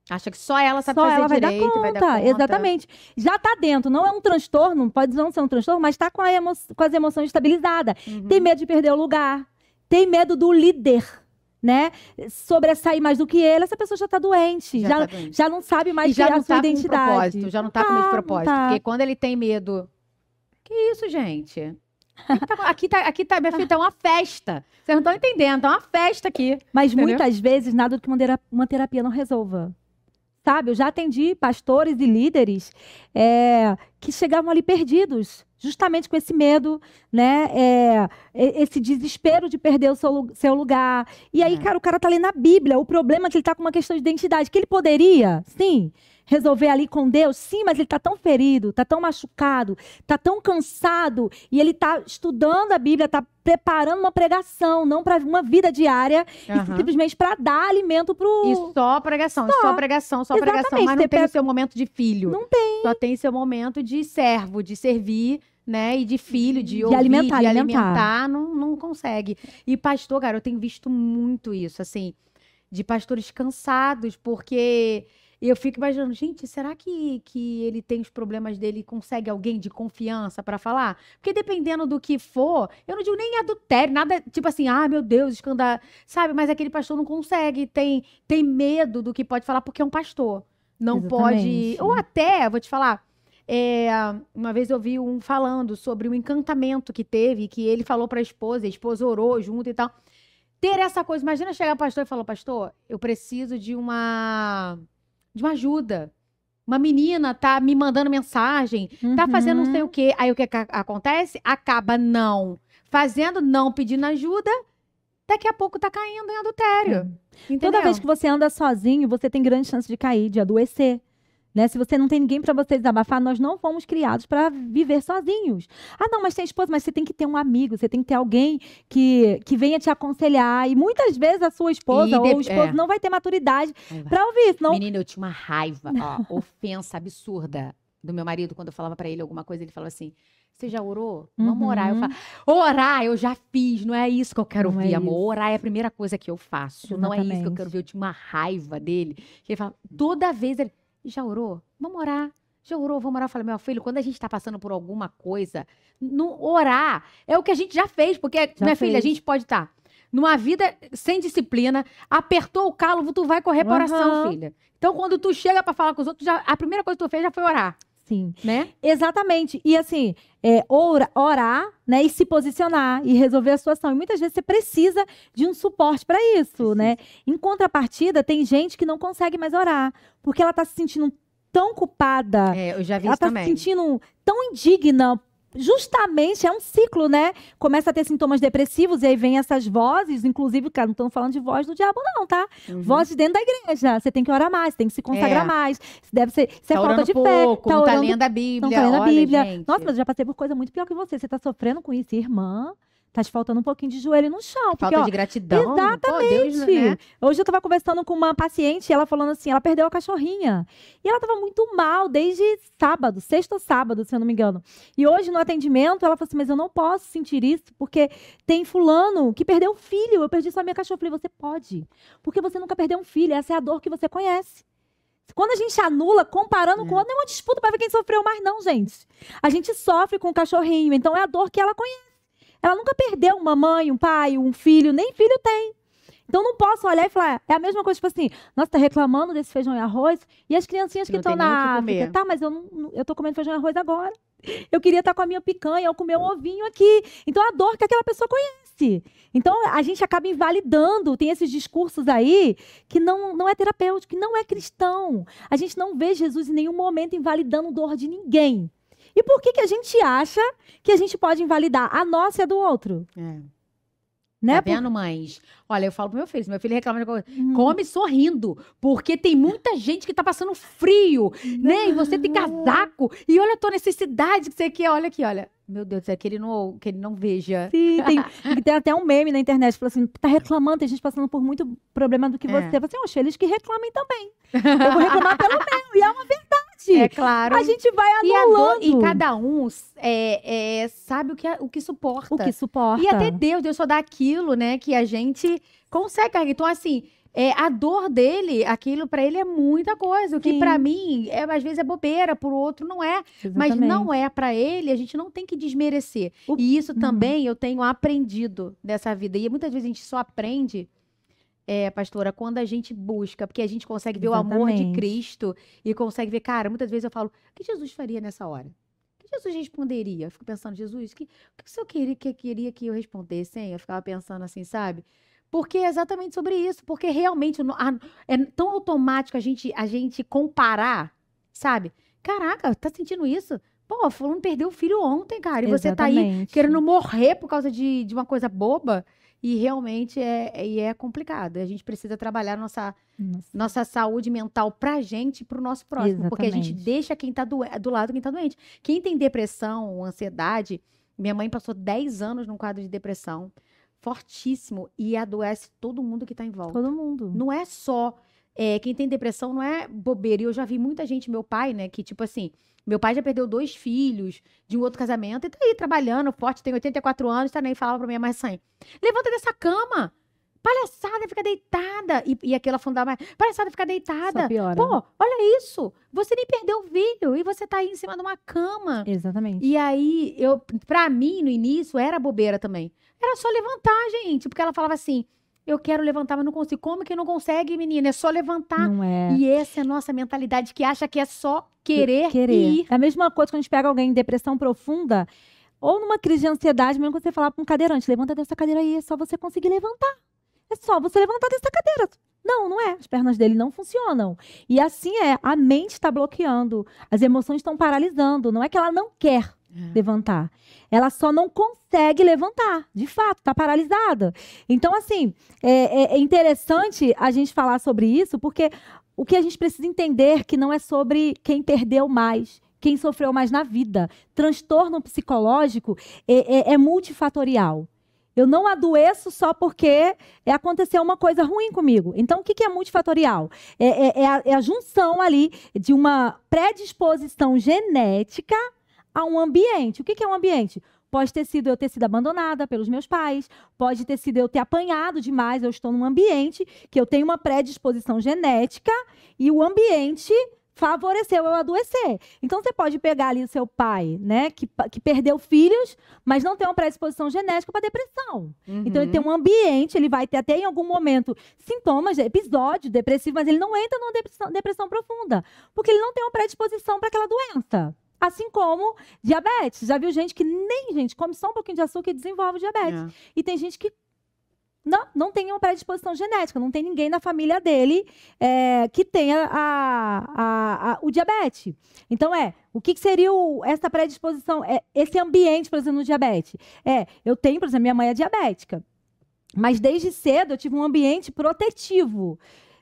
Acha que só ela sabe Só fazer ela vai direito, dar conta, vai dar conta. Exatamente. Já tá dentro, não é um transtorno, pode não ser um transtorno, mas tá com as emoções estabilizadas. Tem medo de perder o lugar, tem medo do líder, né? Sobressair mais do que ele, essa pessoa já tá doente, já não sabe mais já ter não a sua tá identidade. Com propósito, já não tá com esse propósito. Tá. Porque quando ele tem medo... Que isso, gente? Aqui tá, minha filha, tá uma festa. Vocês não estão entendendo, tá uma festa aqui. Mas muitas vezes nada do que uma terapia não resolva. Sabe, eu já atendi pastores e líderes que chegavam ali perdidos, justamente com esse medo, né? Esse desespero de perder o seu lugar. E aí, cara, o cara tá ali na Bíblia. O problema é que ele tá com uma questão de identidade, que ele poderia, sim, resolver ali com Deus, sim, mas ele tá tão ferido, tá tão machucado, tá tão cansado, e ele tá estudando a Bíblia, tá preparando uma pregação, não para uma vida diária, e simplesmente para dar alimento pro... E só pregação, só pregação, mas não tem o seu momento de filho. Não tem. Só tem seu momento de servo, de servir, né, e de filho, de ouvir, alimentar. Não consegue. E pastor, cara, eu tenho visto muito isso, assim, de pastores cansados, porque... E eu fico imaginando, gente, será que ele tem os problemas dele e consegue alguém de confiança pra falar? Porque dependendo do que for, eu não digo nem adultério, nada tipo assim, meu Deus, escândalo, sabe? Mas aquele pastor não consegue, tem medo do que pode falar porque é um pastor. Não pode... Ou até, vou te falar, uma vez eu vi um falando sobre o encantamento que teve, que ele falou pra esposa, a esposa orou junto e tal. Ter essa coisa, imagina chegar o pastor e falar, pastor, eu preciso de uma ajuda. Uma menina tá me mandando mensagem, tá fazendo não sei o quê. Aí o que acontece? Acaba não fazendo, não pedindo ajuda, daqui a pouco tá caindo em adultério. Toda vez que você anda sozinho, você tem grande chance de cair, de adoecer. Né? Se você não tem ninguém para você desabafar, nós não fomos criados para viver sozinhos. Não, mas tem esposa, mas você tem que ter um amigo, você tem que ter alguém que venha te aconselhar. E muitas vezes a sua esposa ou o esposo não vai ter maturidade para ouvir. Senão... Menina, eu tinha uma raiva, ofensa absurda do meu marido. Quando eu falava para ele alguma coisa, ele falava assim, você já orou? Vamos orar. Eu falo, orar, eu já fiz, não é isso que eu quero ouvir, amor. Orar é a primeira coisa que eu faço. Exatamente. Não é isso que eu quero ver. Eu tinha uma raiva dele. Ele fala, toda vez ele... Já orou? Vamos orar. Já orou? Vamos orar. Eu falei, meu filho, quando a gente está passando por alguma coisa, orar é o que a gente já fez. Porque, minha filha, a gente pode estar numa vida sem disciplina, apertou o calo, tu vai correr para oração, filha. Então, quando tu chega para falar com os outros, a primeira coisa que tu fez já foi orar. Sim. Né? Exatamente. E assim, orar, né? E se posicionar e resolver a situação. E muitas vezes você precisa de um suporte para isso, né? Em contrapartida, tem gente que não consegue mais orar, porque ela tá se sentindo tão culpada. Eu já vi ela isso também. Ela tá se sentindo tão indigna. Justamente, é um ciclo, né? Começa a ter sintomas depressivos e aí vem essas vozes, inclusive, cara, não estamos falando de voz do diabo não, tá? Vozes dentro da igreja. Você tem que orar mais, tem que se consagrar mais. Deve ser, isso é falta de fé. Não tá lendo a Bíblia. Não tá lendo a Bíblia. Gente. Nossa, mas eu já passei por coisa muito pior que você. Você tá sofrendo com isso, irmã. Tá te faltando um pouquinho de joelho no chão. Porque, Falta ó, de gratidão. exatamente. Pô, Deus, né? Hoje eu tava conversando com uma paciente e ela falando assim, ela perdeu a cachorrinha. E ela tava muito mal desde sábado, sexta ou sábado, se eu não me engano. E hoje no atendimento ela falou assim, mas eu não posso sentir isso porque tem fulano que perdeu o filho. Eu perdi só minha cachorra. Eu falei, você pode. Porque você nunca perdeu um filho. Essa é a dor que você conhece. Quando a gente anula, comparando com o outro, não é uma disputa para ver quem sofreu mais, não, gente. A gente sofre com o cachorrinho, então é a dor que ela conhece. Ela nunca perdeu uma mãe, um pai, um filho, nem filho tem. Então não posso olhar e falar, é a mesma coisa, tipo assim, nossa, tá reclamando desse feijão e arroz, e as criancinhas que estão na África, tá, mas eu tô comendo feijão e arroz agora. Eu queria estar com a minha picanha ou com o meu ovinho aqui. Então a dor que aquela pessoa conhece. Então a gente acaba invalidando, tem esses discursos aí que não é terapêutico, que não é cristão. A gente não vê Jesus em nenhum momento invalidando dor de ninguém. E por que a gente acha que a gente pode invalidar a nossa e a do outro? Né? Tá vendo, mães? Olha, eu falo pro meu filho reclama de coisa. Come sorrindo, porque tem muita gente que tá passando frio, né? E você tem casaco, e olha a tua necessidade que você quer, olha aqui, olha. Meu Deus, é que ele não veja. Sim, tem até um meme na internet, falou assim, tá reclamando, tem gente passando por muito problema do que você. Eu falei assim, oxe, eles que reclamem também. Eu vou reclamar pelo meu, e é uma verdade. É claro. A gente vai anulando. E cada um sabe o que suporta. O que suporta. E até Deus só dá aquilo, né, que a gente consegue carregar. Então, assim, a dor dele, aquilo pra ele é muita coisa. O que pra mim, às vezes é bobeira, pro outro não é. Exatamente. Mas não é pra ele, a gente não tem que desmerecer. E isso também eu tenho aprendido dessa vida. E muitas vezes a gente só aprende, pastora, quando a gente busca, porque a gente consegue ver o amor de Cristo e consegue ver, cara, muitas vezes eu falo, o que Jesus faria nessa hora? O que Jesus responderia? Eu fico pensando, Jesus, o que o senhor queria que eu respondesse, hein? Eu ficava pensando assim, sabe? Porque é exatamente sobre isso, porque realmente é tão automático a gente comparar, sabe? Caraca, tá sentindo isso? Pô, fulano perdeu o filho ontem, cara, e você tá aí querendo morrer por causa de uma coisa boba. E realmente é complicado. A gente precisa trabalhar nossa saúde mental pra gente e pro nosso próximo. Exatamente. Porque a gente deixa quem tá do lado quem tá doente. Quem tem depressão, ansiedade... Minha mãe passou 10 anos num quadro de depressão fortíssimo e adoece todo mundo que tá em volta. Todo mundo. Não é só... quem tem depressão não é bobeira. E eu já vi muita gente, meu pai, né? Que tipo assim... Meu pai já perdeu 2 filhos de um outro casamento e tá aí trabalhando forte, tem 84 anos, tá nem falava pra minha mãe assim, levanta dessa cama, palhaçada, fica deitada. E aquela fundava, palhaçada, fica deitada. Só piora. Pô, olha isso, você nem perdeu o filho e você tá aí em cima de uma cama. Exatamente. E aí, pra mim, no início, era bobeira também. Era só levantar, gente, porque ela falava assim, eu quero levantar, mas não consigo. Como que não consegue, menina? É só levantar. Não é. E essa é a nossa mentalidade que acha que é só querer ir. É a mesma coisa quando a gente pega alguém em depressão profunda ou numa crise de ansiedade, mesmo quando você falar para um cadeirante, levanta dessa cadeira aí, é só você conseguir levantar. É só você levantar dessa cadeira. Não é. As pernas dele não funcionam. E assim a mente está bloqueando, as emoções estão paralisando. Não é que ela não quer levantar. Ela só não consegue levantar. De fato, está paralisada. Então, assim, é interessante a gente falar sobre isso, porque o que a gente precisa entender que não é sobre quem perdeu mais, quem sofreu mais na vida. Transtorno psicológico é multifatorial. Eu não adoeço só porque aconteceu uma coisa ruim comigo. Então, o que é multifatorial? É a junção ali de uma predisposição genética a um ambiente. O que é um ambiente? Pode ter sido eu ter sido abandonada pelos meus pais, pode ter sido eu ter apanhado demais, eu estou num ambiente que eu tenho uma predisposição genética e o ambiente favoreceu eu adoecer. Então, você pode pegar ali o seu pai, né, que perdeu filhos, mas não tem uma predisposição genética para depressão. Então, ele tem um ambiente, ele vai ter até em algum momento sintomas, episódio depressivo, mas ele não entra numa depressão profunda, porque ele não tem uma predisposição para aquela doença. Assim como diabetes. Já viu gente que gente come só um pouquinho de açúcar e desenvolve diabetes. E tem gente que não tem uma predisposição genética, não tem ninguém na família dele que tenha o diabetes. Então, o que seria essa predisposição? Esse ambiente, por exemplo, no diabetes. Eu tenho, por exemplo, minha mãe é diabética, mas desde cedo eu tive um ambiente protetivo.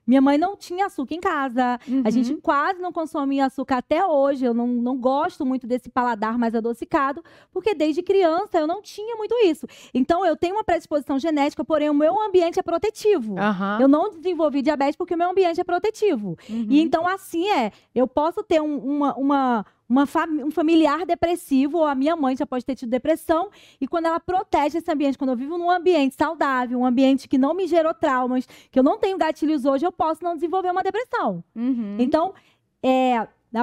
Minha mãe não tinha açúcar em casa. Uhum. A gente quase não consome açúcar até hoje. Eu não gosto muito desse paladar mais adocicado, porque desde criança eu não tinha muito isso. Então, eu tenho uma predisposição genética, porém o meu ambiente é protetivo. Aham. Eu não desenvolvi diabetes porque o meu ambiente é protetivo. Uhum. E então, assim eu posso ter um familiar depressivo, ou a minha mãe já pode ter tido depressão, e quando ela protege esse ambiente, quando eu vivo num ambiente saudável, um ambiente que não me gerou traumas, que eu não tenho gatilhos hoje, eu posso não desenvolver uma depressão. Uhum. Então,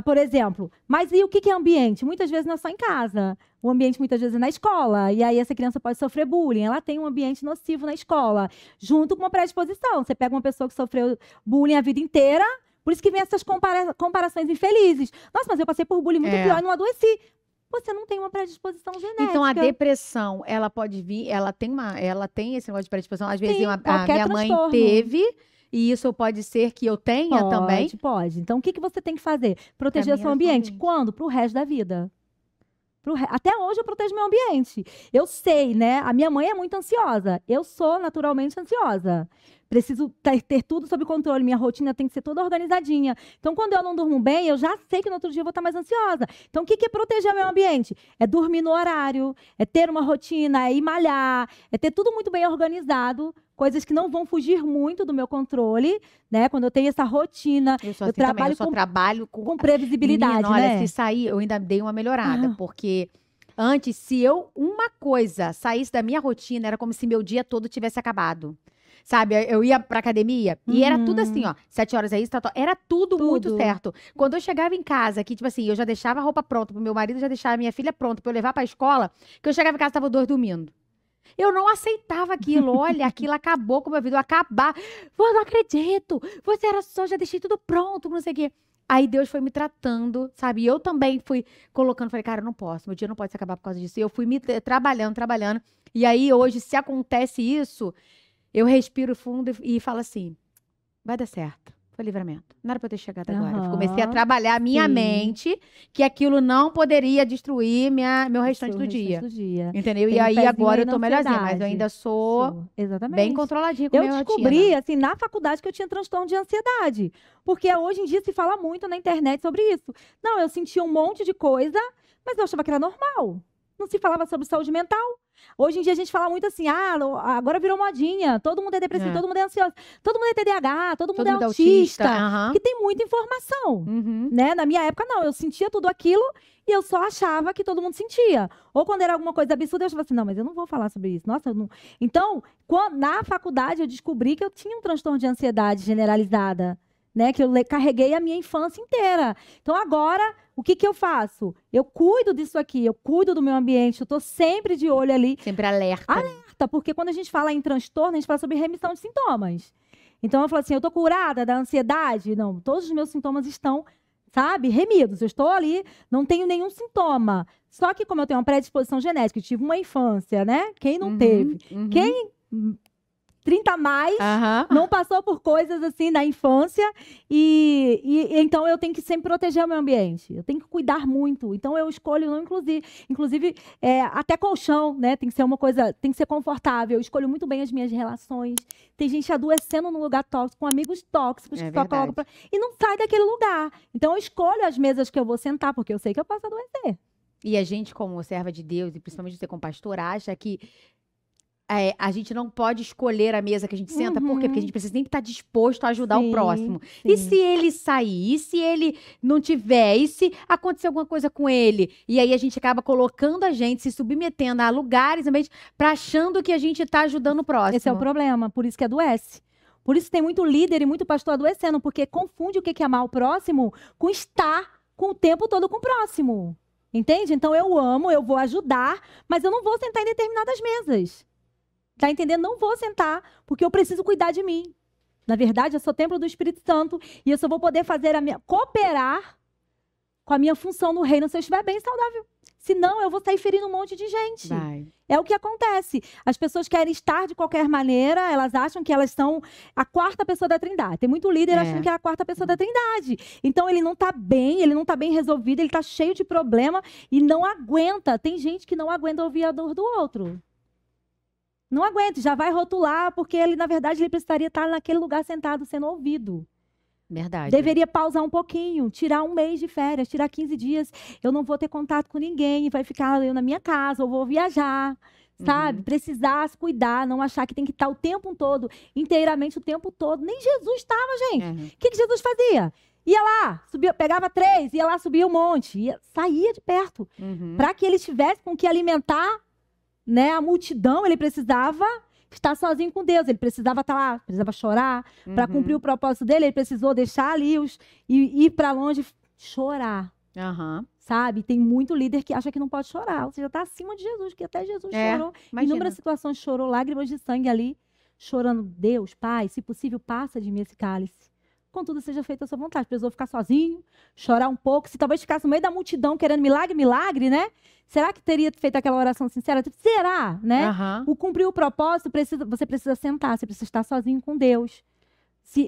por exemplo, mas e o que é ambiente? Muitas vezes não é só em casa. O ambiente muitas vezes é na escola. E aí essa criança pode sofrer bullying. Ela tem um ambiente nocivo na escola, junto com uma predisposição. Você pega uma pessoa que sofreu bullying a vida inteira, por isso que vem essas comparações infelizes. Nossa, mas eu passei por bullying muito pior e não adoeci. Você não tem uma predisposição genética. Então, a depressão, ela pode vir, ela tem esse negócio de predisposição. Às vezes, a minha mãe teve, e isso pode ser que eu tenha também. Pode. Então, o que você tem que fazer? Proteger seu ambiente. Quando? Pro resto da vida. Até hoje eu protejo meu ambiente. Eu sei, né? A minha mãe é muito ansiosa. Eu sou naturalmente ansiosa. Preciso ter tudo sob controle. Minha rotina tem que ser toda organizadinha. Então, quando eu não durmo bem, eu já sei que no outro dia eu vou estar mais ansiosa. Então, o que é proteger meu ambiente? É dormir no horário, é ter uma rotina, é ir malhar, é ter tudo muito bem organizado. Coisas que não vão fugir muito do meu controle, né? Quando eu tenho essa rotina, eu só trabalho com previsibilidade, menina, olha, né? se sair, eu ainda dei uma melhorada, porque antes, se uma coisa saísse da minha rotina, era como se meu dia todo tivesse acabado. Sabe, eu ia pra academia e era tudo assim, ó, 7 horas é isso, era tudo muito certo. Quando eu chegava em casa, que tipo assim, eu já deixava a roupa pronta pro meu marido, já deixava a minha filha pronta pra eu levar pra escola, que eu chegava em casa, tava os 2 dormindo. Eu não aceitava aquilo. Olha, aquilo acabou com a minha vida. Eu não acredito. Você era só, já deixei tudo pronto, não sei o quê. Aí Deus foi me tratando, sabe? E eu também fui colocando, falei, cara, eu não posso. Meu dia não pode se acabar por causa disso. E eu fui me trabalhando. E aí, hoje, se acontece isso, eu respiro fundo e falo assim, vai dar certo. Foi livramento. Não era pra eu ter chegado agora. Eu comecei a trabalhar a minha mente, que aquilo não poderia destruir meu restante do dia. Entendeu? E aí agora eu tô melhorzinha, mas eu ainda sou bem controladinha com a minha rotina. Eu descobri, assim, na faculdade que eu tinha transtorno de ansiedade. Porque hoje em dia se fala muito na internet sobre isso. Não, eu sentia um monte de coisa, mas eu achava que era normal. Não se falava sobre saúde mental. Hoje em dia a gente fala muito assim, agora virou modinha, todo mundo é depressivo, todo mundo é ansioso, todo mundo é TDAH, todo mundo é autista, porque tem muita informação, né? Na minha época não, eu sentia tudo aquilo e eu só achava que todo mundo sentia. Ou quando era alguma coisa absurda, eu achava assim, não, mas eu não vou falar sobre isso. Nossa, eu não... Então, na faculdade eu descobri que eu tinha um transtorno de ansiedade generalizada, né? Que eu carreguei a minha infância inteira. Então agora... O que eu faço? Eu cuido disso aqui, eu cuido do meu ambiente, eu estou sempre de olho ali. Sempre alerta. Alerta, porque quando a gente fala em transtorno, a gente fala sobre remissão de sintomas. Então, eu falo assim, eu estou curada da ansiedade? Não, todos os meus sintomas estão, sabe, remidos. Eu estou ali, não tenho nenhum sintoma. Só que como eu tenho uma predisposição genética, eu tive uma infância, né? Quem não teve? Quem... 30 a mais, não passou por coisas assim na infância e então eu tenho que sempre proteger o meu ambiente. Eu tenho que cuidar muito. Então eu escolho não inclusive até colchão, né? Tem que ser uma coisa, tem que ser confortável. Eu escolho muito bem as minhas relações. Tem gente adoecendo num lugar tóxico, com amigos tóxicos que só colocam e não sai daquele lugar. Então eu escolho as mesas que eu vou sentar porque eu sei que eu posso adoecer. E a gente, como serva de Deus, e principalmente você como pastor, acha que a gente não pode escolher a mesa que a gente senta. Por quê? Porque a gente precisa sempre estar disposto a ajudar o próximo. E se ele sair? E se ele não tiver? E se acontecer alguma coisa com ele? E aí a gente acaba colocando a gente, se submetendo a lugares, para achando que a gente está ajudando o próximo. Esse é o problema, por isso que adoece. Por isso tem muito líder e muito pastor adoecendo, porque confunde o que é amar o próximo com estar com o tempo todo com o próximo. Entende? Então eu amo, eu vou ajudar, mas eu não vou sentar em determinadas mesas. Tá entendendo? Não vou sentar, porque eu preciso cuidar de mim. Na verdade, eu sou templo do Espírito Santo e eu só vou poder fazer cooperar com a minha função no reino se eu estiver bem saudável. Senão, eu vou sair ferindo um monte de gente. É o que acontece. As pessoas querem estar de qualquer maneira, elas acham que elas são a quarta pessoa da Trindade. Tem muito líder achando que é a quarta pessoa da Trindade. Então, ele não está bem, ele não está bem resolvido, ele está cheio de problema e não aguenta. Tem gente que não aguenta ouvir a dor do outro. Não aguenta, já vai rotular, porque ele, na verdade, ele precisaria estar naquele lugar sentado, sendo ouvido. Verdade. Deveria pausar um pouquinho, tirar um mês de férias, tirar 15 dias. Eu não vou ter contato com ninguém, vai ficar eu na minha casa, eu vou viajar, sabe? Precisar se cuidar, não achar que tem que estar o tempo todo, inteiramente o tempo todo. Nem Jesus estava, gente. O que Jesus fazia? Ia lá, subia, pegava 3, ia lá, subia um monte, saía de perto. Para que ele tivesse com que alimentar, né, a multidão, ele precisava estar sozinho com Deus. Ele precisava estar lá, precisava chorar. Para cumprir o propósito dele, ele precisou deixar ali e ir para longe chorar. Sabe? Tem muito líder que acha que não pode chorar. Ou seja, está acima de Jesus, que até Jesus chorou. Em inúmeras situações chorou, lágrimas de sangue ali, chorando. Deus, Pai, se possível, passa de mim esse cálice. Contudo, seja feita a sua vontade. Precisou ficar sozinho, chorar um pouco. Se talvez ficasse no meio da multidão querendo milagre, né? Será que teria feito aquela oração sincera? Será, né? O cumprir o propósito, você precisa sentar, você precisa estar sozinho com Deus.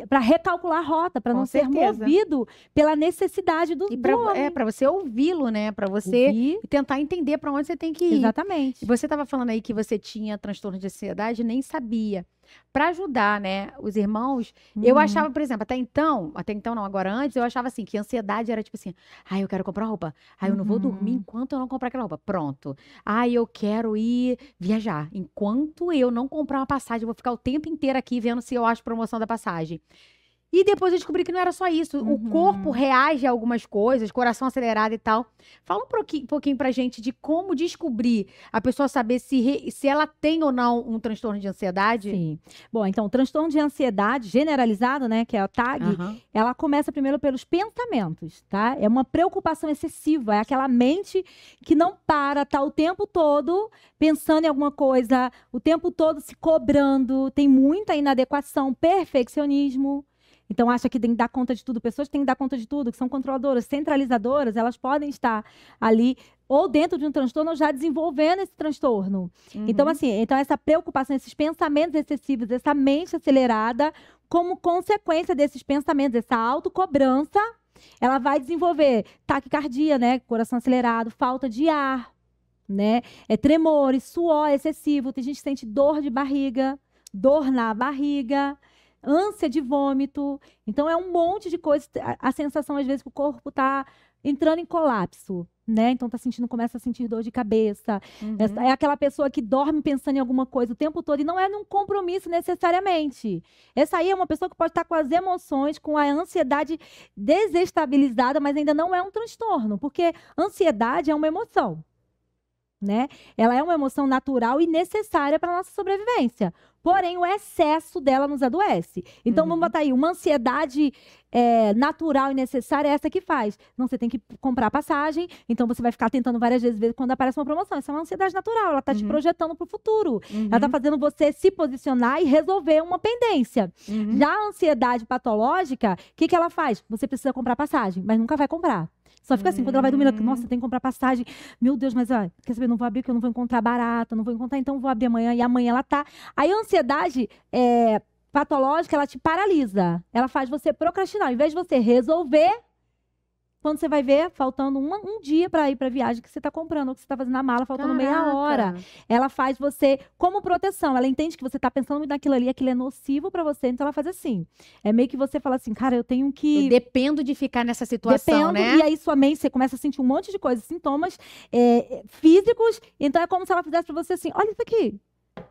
Para recalcular a rota, para não ser movido pela necessidade do homem. Para você ouvi-lo, né? Para você tentar entender para onde você tem que ir. Exatamente. Você estava falando aí que você tinha transtorno de ansiedade e nem sabia. Para ajudar, né, os irmãos, eu achava, por exemplo, até então não, agora antes, eu achava assim, que ansiedade era tipo assim, eu quero comprar roupa, eu não vou dormir enquanto eu não comprar aquela roupa, pronto. Eu quero ir viajar, enquanto eu não comprar uma passagem, eu vou ficar o tempo inteiro aqui vendo se eu acho promoção da passagem. E depois eu descobri que não era só isso. O corpo reage a algumas coisas, coração acelerado e tal. Fala um pouquinho pra gente de como descobrir, a pessoa saber se ela tem ou não um transtorno de ansiedade. Sim. Bom, então, o transtorno de ansiedade generalizado, né, que é a TAG, ela começa primeiro pelos pensamentos, tá? É uma preocupação excessiva, é aquela mente que não para, tá o tempo todo pensando em alguma coisa, o tempo todo se cobrando, tem muita inadequação, perfeccionismo. Então, acha que tem que dar conta de tudo. Pessoas que têm que dar conta de tudo, que são controladoras, centralizadoras, elas podem estar ali ou dentro de um transtorno ou já desenvolvendo esse transtorno. Então, assim, essa preocupação, esses pensamentos excessivos, essa mente acelerada, como consequência desses pensamentos, essa autocobrança, ela vai desenvolver taquicardia, né? Coração acelerado, falta de ar, né? Tremores, suor excessivo. Tem gente que sente dor de barriga, dor na barriga, ânsia de vômito. Então, é um monte de coisa. A sensação, às vezes, que o corpo está entrando em colapso, né? Então, começa a sentir dor de cabeça. É aquela pessoa que dorme pensando em alguma coisa o tempo todo e não é num compromisso necessariamente. Essa aí é uma pessoa que pode estar com as emoções, com a ansiedade desestabilizada, mas ainda não é um transtorno, porque ansiedade é uma emoção, né? Ela é uma emoção natural e necessária para a nossa sobrevivência. Porém, o excesso dela nos adoece. Então, vamos botar aí, uma ansiedade natural e necessária é essa que faz. Não, você tem que comprar passagem, então você vai ficar tentando várias vezes ver quando aparece uma promoção. Isso é uma ansiedade natural, ela está te projetando para o futuro. Ela está fazendo você se posicionar e resolver uma pendência. Já a ansiedade patológica, o que ela faz? Você precisa comprar passagem, mas nunca vai comprar. Só fica assim, quando ela vai dormir, nossa, tem que comprar passagem. Meu Deus, mas quer saber, não vou abrir porque eu não vou encontrar barata, não vou encontrar, então vou abrir amanhã. E amanhã ela tá. Aí a ansiedade patológica, ela te paralisa. Ela faz você procrastinar. Ao invés de você resolver, quando você vai ver, faltando um dia para ir para a viagem que você está comprando, ou que você está fazendo na mala, faltando meia hora. Ela faz você, como proteção, ela entende que você está pensando muito naquilo ali, aquilo é nocivo para você, então ela faz assim. É meio que você fala assim, cara, eu tenho que... Eu dependo de ficar nessa situação, né? E aí sua mente, você começa a sentir um monte de coisas, sintomas físicos, então é como se ela fizesse para você assim, olha isso aqui.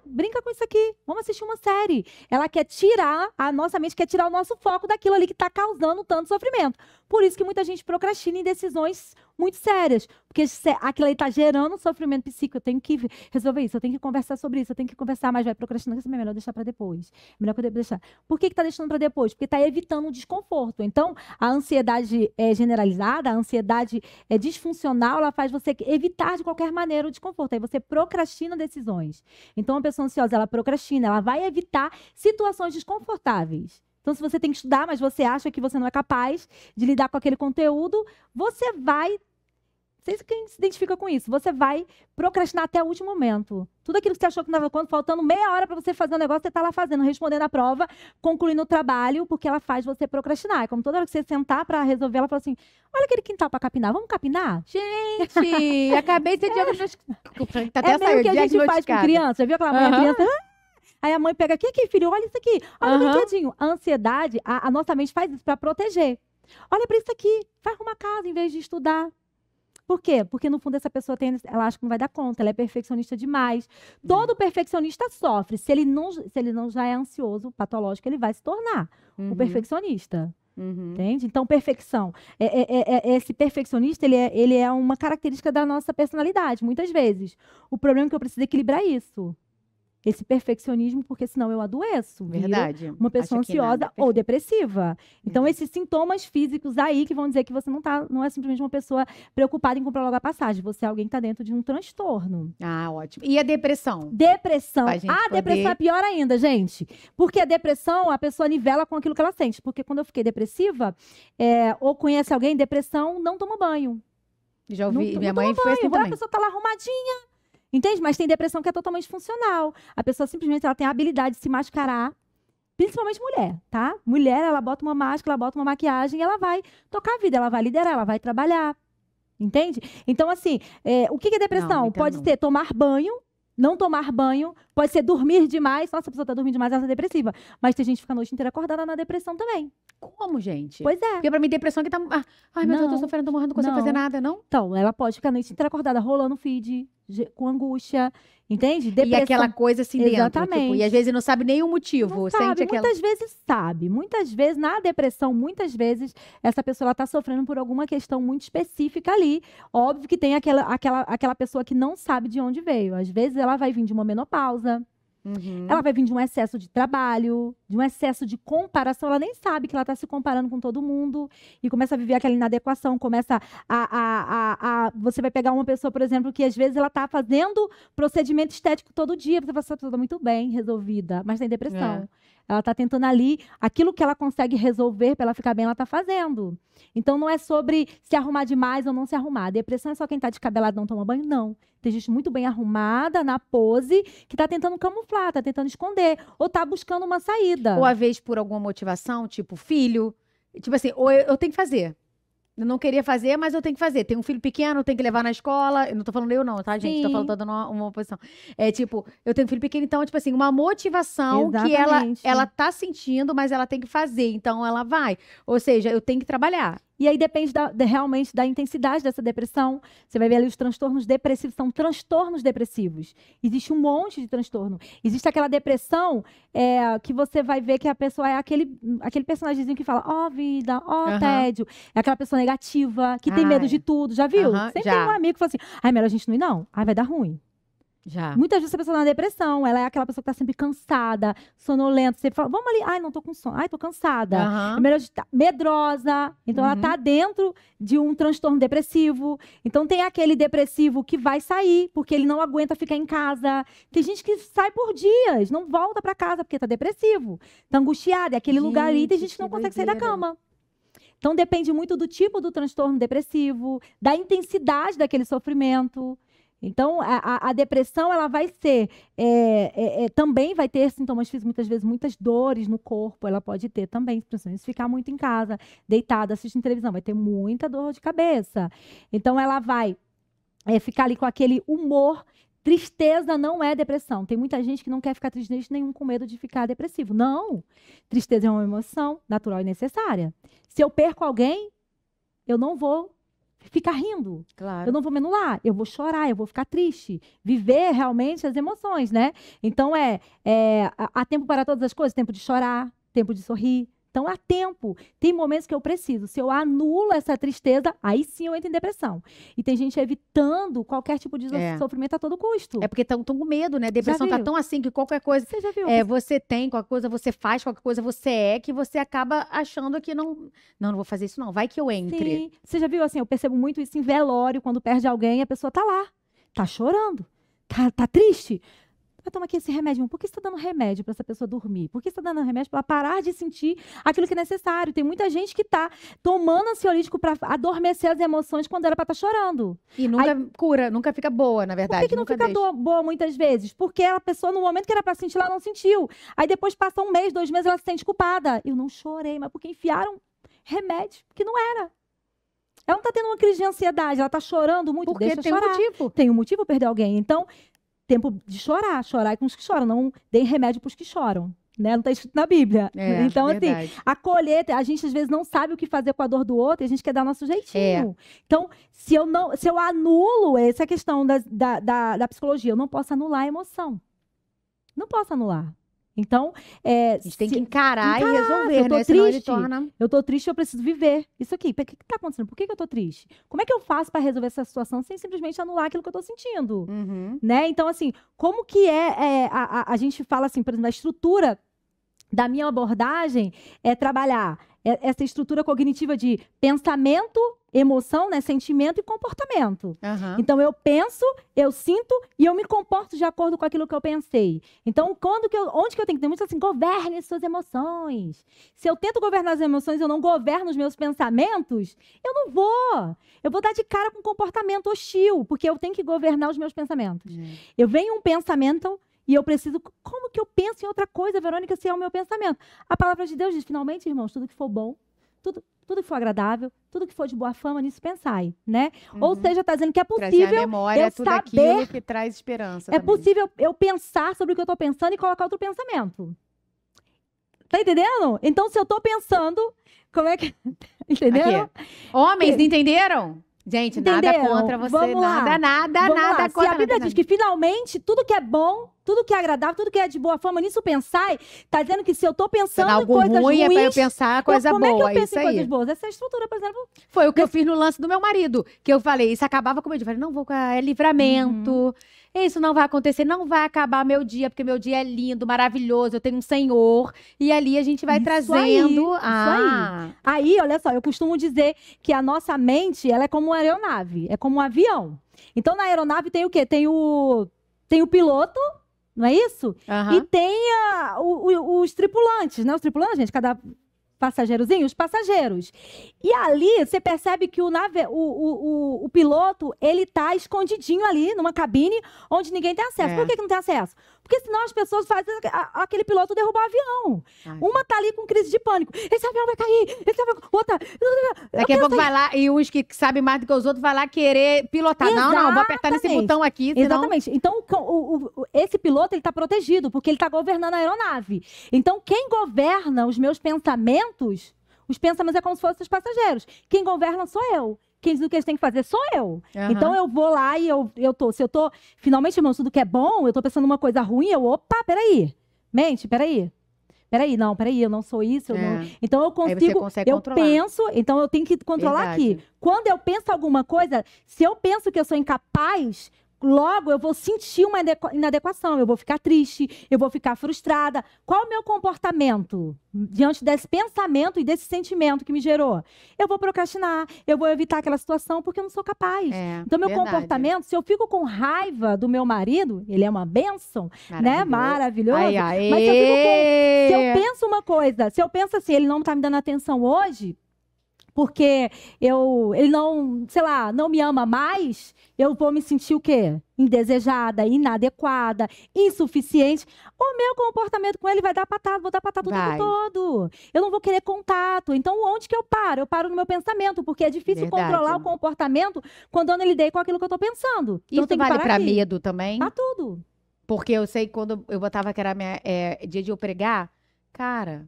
Brinca com isso aqui, vamos assistir uma série. Ela quer tirar, a nossa mente quer tirar o nosso foco daquilo ali que está causando tanto sofrimento. Por isso que muita gente procrastina em decisões muito sérias. Porque aquilo aí está gerando sofrimento psíquico. Eu tenho que resolver isso, eu tenho que conversar sobre isso, eu tenho que conversar, mas vai procrastinando. Isso é melhor deixar para depois. Melhor que eu deixar. Por que está deixando para depois? Porque está evitando o desconforto. Então, a ansiedade generalizada, a ansiedade disfuncional, ela faz você evitar de qualquer maneira o desconforto. Aí você procrastina decisões. Então, uma pessoa ansiosa, ela procrastina, ela vai evitar situações desconfortáveis. Então, se você tem que estudar, mas você acha que você não é capaz de lidar com aquele conteúdo, você vai sei se quem se identifica com isso. Você vai procrastinar até o último momento. Tudo aquilo que você achou que não dava conta, faltando meia hora para você fazer um negócio, você tá lá fazendo, respondendo a prova, concluindo o trabalho, porque ela faz você procrastinar. É como toda hora que você sentar para resolver, ela fala assim, olha aquele quintal para capinar, vamos capinar? Gente, acabei de ser diagnosticada. Tá até É meio que a gente faz com diagnosticada. criança. Já viu aquela mãe, a Aham. criança... Aí a mãe pega, aqui, filho, olha isso aqui. Olha o Aham. brinquedinho. A ansiedade, a nossa mente faz isso para proteger. Olha para isso aqui, vai arrumar casa em vez de estudar. Por quê? Porque no fundo essa pessoa ela acha que não vai dar conta, ela é perfeccionista demais. Todo perfeccionista sofre. Se ele não já é ansioso, patológico, ele vai se tornar o perfeccionista. Uhum. Entende? Então, perfeição. Esse perfeccionista, ele é uma característica da nossa personalidade, muitas vezes. O problema é que eu preciso equilibrar isso. Esse perfeccionismo, porque senão eu adoeço. Viro Verdade. uma pessoa Acha que nada ansiosa é ou depressiva. Então, Uhum. esses sintomas físicos aí que vão dizer que você não é simplesmente uma pessoa preocupada em comprar logo a passagem. Você é alguém que está dentro de um transtorno. Ah, ótimo. E a depressão? Depressão. Pra gente A depressão poder- é pior ainda, gente. Porque a depressão, a pessoa nivela com aquilo que ela sente. Porque quando eu fiquei depressiva, ou conhece alguém, depressão, não toma banho. Já ouvi. Não Minha toma mãe foi assim banho. A também. pessoa tá lá arrumadinha. Entende? Mas tem depressão que é totalmente funcional. A pessoa simplesmente ela tem a habilidade de se mascarar. Principalmente mulher, tá? Mulher, ela bota uma máscara, ela bota uma maquiagem e ela vai tocar a vida, ela vai liderar, ela vai trabalhar. Entende? Então, assim, o que é depressão? Não entendo Pode não. ser tomar banho, não tomar banho, pode ser dormir demais. Nossa, a pessoa tá dormindo demais, ela tá depressiva. Mas tem gente que fica a noite inteira acordada na depressão também. Como, gente? Pois é. Porque pra mim, depressão é que tá. Ai, meu Deus, eu tô Não. sofrendo, tô morrendo, não consigo Não. fazer nada, não? Então, ela pode ficar a noite inteira acordada, rolando o feed, com angústia. Entende? E aquela coisa assim dentro. Tipo, Exatamente. e às vezes não sabe nem o motivo. Não Sente sabe, aquela. muitas vezes sabe. Muitas vezes, na depressão, muitas vezes, essa pessoa está sofrendo por alguma questão muito específica ali. Óbvio que tem aquela pessoa que não sabe de onde veio. Às vezes, ela vai vir de uma menopausa, Uhum. ela vai vir de um excesso de trabalho, de um excesso de comparação. Ela nem sabe que ela está se comparando com todo mundo e começa a viver aquela inadequação. Começa você vai pegar uma pessoa, por exemplo, que às vezes ela está fazendo procedimento estético todo dia. Você fala, essa pessoa está muito bem resolvida, mas tem depressão. Ela está tentando ali, aquilo que ela consegue resolver para ela ficar bem, ela está fazendo. Então, não é sobre se arrumar demais ou não se arrumar. Depressão é só quem está descabelado e não toma banho? Não. Tem gente muito bem arrumada, na pose, que está tentando camuflar, está tentando esconder, ou está buscando uma saída. Ou às vezes por alguma motivação, tipo filho. Tipo assim, ou eu tenho que fazer. Eu não queria fazer, mas eu tenho que fazer. Tem um filho pequeno, tem que levar na escola. Eu não tô falando eu não, tá, gente? Tô Sim. falando dando uma posição. É tipo, eu tenho um filho pequeno, então, tipo assim, uma motivação que Exatamente. ela tá sentindo, mas ela tem que fazer. Então, ela vai. Ou seja, eu tenho que trabalhar. E aí depende realmente da intensidade dessa depressão. Você vai ver ali os transtornos depressivos, são transtornos depressivos. Existe um monte de transtorno. Existe aquela depressão que você vai ver que a pessoa é aquele personagemzinho que fala, ó vida, ó Aham. tédio. É aquela pessoa negativa, que tem medo Ai. de tudo. Já viu? Aham, Sempre já. tem um amigo que fala assim, ai, melhor a gente não ir não. Ai, vai dar ruim. Já. Muitas vezes a pessoa tá na depressão, ela é aquela pessoa que tá sempre cansada, sonolenta. Você fala, vamos ali, ai, não tô com sono, ai, tô cansada. É Aham. melhor estar medrosa. Então, ela Uhum. tá dentro de um transtorno depressivo. Então, tem aquele depressivo que vai sair, porque ele não aguenta ficar em casa. Tem gente que sai por dias, não volta pra casa, porque tá depressivo. Tá angustiado, é aquele lugar ali. Tem Gente, gente que não que consegue sair da doideira. cama. Então, depende muito do tipo do transtorno depressivo, da intensidade daquele sofrimento. Então, a depressão, ela vai ser, também vai ter sintomas físicos, muitas vezes, muitas dores no corpo, ela pode ter também, principalmente se ficar muito em casa, deitada, assistindo televisão, vai ter muita dor de cabeça. Então, ela vai ficar ali com aquele humor. Tristeza não é depressão. Tem muita gente que não quer ficar triste de jeito nenhum com medo de ficar depressivo. Não! Tristeza é uma emoção natural e necessária. Se eu perco alguém, eu não vou ficar rindo. Claro. Eu não vou me anular, eu vou chorar, eu vou ficar triste. Viver realmente as emoções, né? Então, há tempo para todas as coisas, tempo de chorar, tempo de sorrir. Então, há tempo. Tem momentos que eu preciso. Se eu anulo essa tristeza, aí sim eu entro em depressão. E tem gente evitando qualquer tipo de sofrimento a todo custo. É porque estão com medo, né? Depressão tá viu? tão assim que qualquer coisa Você já viu? você tem, qualquer coisa você faz, qualquer coisa você é, que você acaba achando que não vou fazer isso não, vai que eu entre. Sim. Você já viu, assim, eu percebo muito isso em velório, quando perde alguém, a pessoa tá lá, tá chorando, tá triste. toma aqui esse remédio. Por que você está dando remédio para essa pessoa dormir? Por que você está dando remédio para ela parar de sentir aquilo que é necessário? Tem muita gente que está tomando ansiolítico para adormecer as emoções quando era para estar chorando. E nunca cura, nunca fica boa, na verdade. Por que não fica boa muitas vezes? Porque a pessoa, no momento que era para sentir, ela não sentiu. Aí depois passa 1 mês, 2 meses, ela se sente culpada. Eu não chorei, mas porque enfiaram remédio que não era. Ela não está tendo uma crise de ansiedade, ela está chorando muito, Porque deixa tem chorar. um motivo. Tem um motivo para perder alguém. Então, tempo de chorar. Chorar é com os que choram. Não deem remédio para os que choram. Né? Não está escrito na Bíblia. Então, verdade. assim, acolher, a gente às vezes não sabe o que fazer com a dor do outro e a gente quer dar nosso jeitinho. Então, se eu anulo, essa é a questão da psicologia, eu não posso anular a emoção. Não posso anular. Então, a gente tem que encarar e resolver, eu tô né? triste, Senão ele torna... eu tô triste, eu preciso viver isso aqui. O que tá acontecendo? Por que eu tô triste? Como é que eu faço para resolver essa situação sem simplesmente anular aquilo que eu tô sentindo? Né? Então, assim, como que a gente fala assim, por exemplo, a estrutura da minha abordagem é trabalhar essa estrutura cognitiva de pensamento, emoção, né, sentimento e comportamento. Então, eu penso, eu sinto e eu me comporto de acordo com aquilo que eu pensei. Então, onde que eu tenho que ter muito assim, governe suas emoções. Se eu tento governar as emoções, eu não governo os meus pensamentos, eu não vou. Eu vou dar de cara com um comportamento hostil, porque eu tenho que governar os meus pensamentos. Eu venho um pensamento e eu preciso... Como que eu penso em outra coisa, Verônica, se é o meu pensamento? A palavra de Deus diz, finalmente, irmãos, tudo que for bom, tudo que for agradável, tudo que for de boa fama, nisso pensai, né? Ou seja, está dizendo que é possível trazer a memória, eu tudo saber... aquilo que traz esperança É também. possível eu pensar sobre o que eu estou pensando e colocar outro pensamento. Tá entendendo? Então, se eu estou pensando, como é que... Entendeu? Aqui. Homens, entenderam? Gente, nada contra você. Vamos lá. Nada contra. Se a Bíblia diz que finalmente tudo que é bom, tudo que é agradável, tudo que é de boa fama, nisso pensai, tá dizendo que se eu tô pensando em coisas ruins, é pra eu pensar coisa boa. Como é que eu penso isso em coisas aí. boas? Essa estrutura, por exemplo... Foi o que eu fiz no lance do meu marido, que eu falei, isso acabava comigo. Eu falei, não vou, é livramento. Isso não vai acontecer, não vai acabar meu dia, porque meu dia é lindo, maravilhoso, eu tenho um Senhor. E ali a gente vai trazendo... Aí, olha só, eu costumo dizer que a nossa mente, ela é como uma aeronave, é como um avião. Então, na aeronave tem o quê? Tem o piloto, não é isso? E tem os tripulantes, né? Os tripulantes, gente, cada passageirozinho, os passageiros. E ali, você percebe que o piloto, ele tá escondidinho ali, numa cabine, onde ninguém tem acesso. Por que não tem acesso? Porque senão as pessoas fazem aquele piloto derrubar o avião. Uma tá ali com crise de pânico. Esse avião vai cair, outra... Daqui a pouco vai lá, e uns que sabem mais do que os outros, vai lá querer pilotar. Não, vou apertar nesse botão aqui, senão... Exatamente. Então, esse piloto, ele tá protegido, porque ele tá governando a aeronave. Então, quem governa os meus pensamentos, os pensamentos é como se fossem os passageiros. Quem governa sou eu. Quem diz o que eles têm que fazer sou eu. Então, eu vou lá e se eu tô, finalmente, irmãos, tudo que é bom, eu tô pensando numa coisa ruim, opa, peraí. Mente, peraí, eu não sou isso. Então, eu consigo, penso, então eu tenho que controlar aqui. Quando eu penso alguma coisa, se eu penso que eu sou incapaz, logo eu vou sentir uma inadequação, eu vou ficar triste, eu vou ficar frustrada. Qual o meu comportamento diante desse pensamento e desse sentimento que me gerou? Eu vou procrastinar, eu vou evitar aquela situação porque eu não sou capaz. Então, meu comportamento, se eu fico com raiva do meu marido, ele é uma bênção, né? Maravilhoso. Mas se eu penso uma coisa, se eu penso assim, ele não tá me dando atenção hoje, porque ele não, sei lá, não me ama mais, eu vou me sentir o quê? Indesejada, inadequada, insuficiente. O meu comportamento com ele vai dar patada, vou dar patada o tempo todo. Eu não vou querer contato. Então, onde que eu paro? Eu paro no meu pensamento, porque é difícil controlar o comportamento quando eu não lidei com aquilo que eu tô pensando. Então, isso vale pra medo também? Pra tudo. Porque eu sei, quando eu botava que era dia de eu pregar, cara...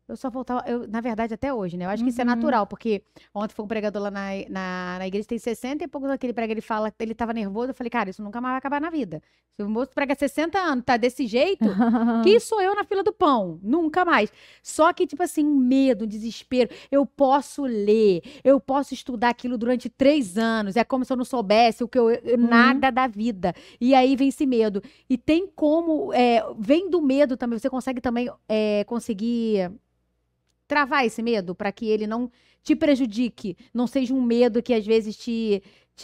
Eu só voltava, na verdade, até hoje, né? Eu acho que isso é natural, porque ontem foi um pregador lá na igreja, tem 60 e poucos daquele prega, ele fala, ele tava nervoso, eu falei, cara, isso nunca mais vai acabar na vida. Se o moço prega 60 anos, tá desse jeito, quem sou eu na fila do pão? Nunca mais. Só que, tipo assim, um medo, um desespero, eu posso ler, eu posso estudar aquilo durante 3 anos, é como se eu não soubesse nada da vida. E aí vem esse medo. E tem como, vem do medo também, você consegue também conseguir... travar esse medo para que ele não te prejudique, não seja um medo que às vezes te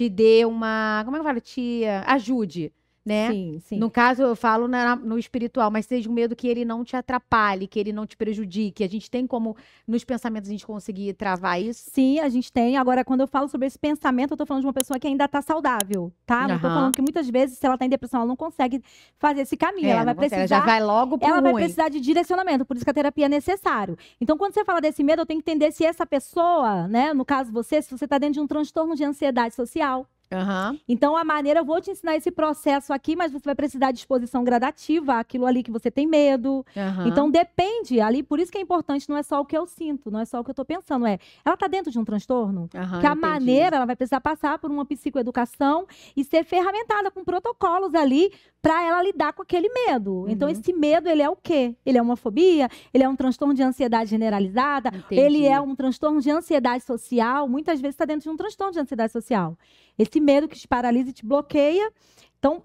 dê uma, como é que eu falo, te ajude, né? Sim, sim. No caso, eu falo no espiritual, mas seja um medo que ele não te atrapalhe, que ele não te prejudique. A gente tem como, nos pensamentos, a gente conseguir travar isso? Sim, a gente tem. Agora, quando eu falo sobre esse pensamento, eu tô falando de uma pessoa que ainda tá saudável, tá? Não tô Aham. falando que muitas vezes, se ela tá em depressão, ela não consegue fazer esse caminho. Ela vai não consegue, ela precisar. já vai logo pro Ela vai ruim. precisar de direcionamento, por isso que a terapia é necessário. Então, quando você fala desse medo, eu tenho que entender se essa pessoa, né, no caso você, se você está dentro de um transtorno de ansiedade social. Aham. Então, a maneira, eu vou te ensinar esse processo aqui, mas você vai precisar de exposição gradativa àquilo ali que você tem medo. Aham. Então, depende ali, por isso que é importante, não é só o que eu sinto, não é só o que eu estou pensando, ela está dentro de um transtorno? Aham, Que a entendi. maneira, ela vai precisar passar por uma psicoeducação e ser ferramentada com protocolos ali para ela lidar com aquele medo. Então, esse medo, ele é o quê? Ele é uma fobia? Ele é um transtorno de ansiedade generalizada? Entendi. Ele é um transtorno de ansiedade social? Muitas vezes está dentro de um transtorno de ansiedade social. Esse medo que te paralisa e te bloqueia. Então,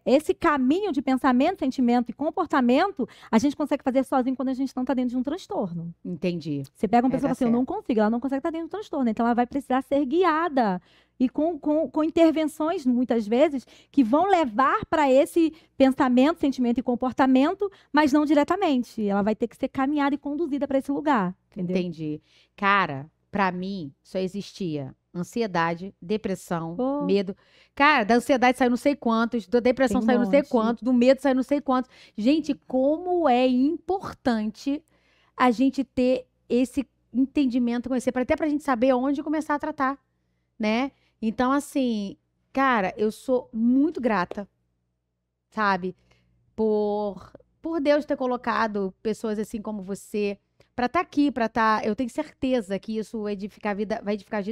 esse caminho de pensamento, sentimento e comportamento, a gente consegue fazer sozinho quando a gente não está dentro de um transtorno. Entendi. Você pega uma Vai pessoa e dar fala assim, eu não consigo, ela não consegue estar dentro de um transtorno. Então, ela vai precisar ser guiada. E com intervenções, muitas vezes, que vão levar para esse pensamento, sentimento e comportamento, mas não diretamente. Ela vai ter que ser caminhada e conduzida para esse lugar. Entendeu? Entendi. Cara, pra mim, só existia ansiedade, depressão, medo. Cara, da ansiedade saiu não sei quantos, da depressão Tem um saiu não sei monte. quantos, do medo saiu não sei quantos. Gente, como é importante a gente ter esse entendimento, conhecer, até pra gente saber onde começar a tratar, né? Então, assim, cara, eu sou muito grata, sabe? Por Deus ter colocado pessoas assim como você para estar aqui, para estar. Eu tenho certeza que isso vai edificar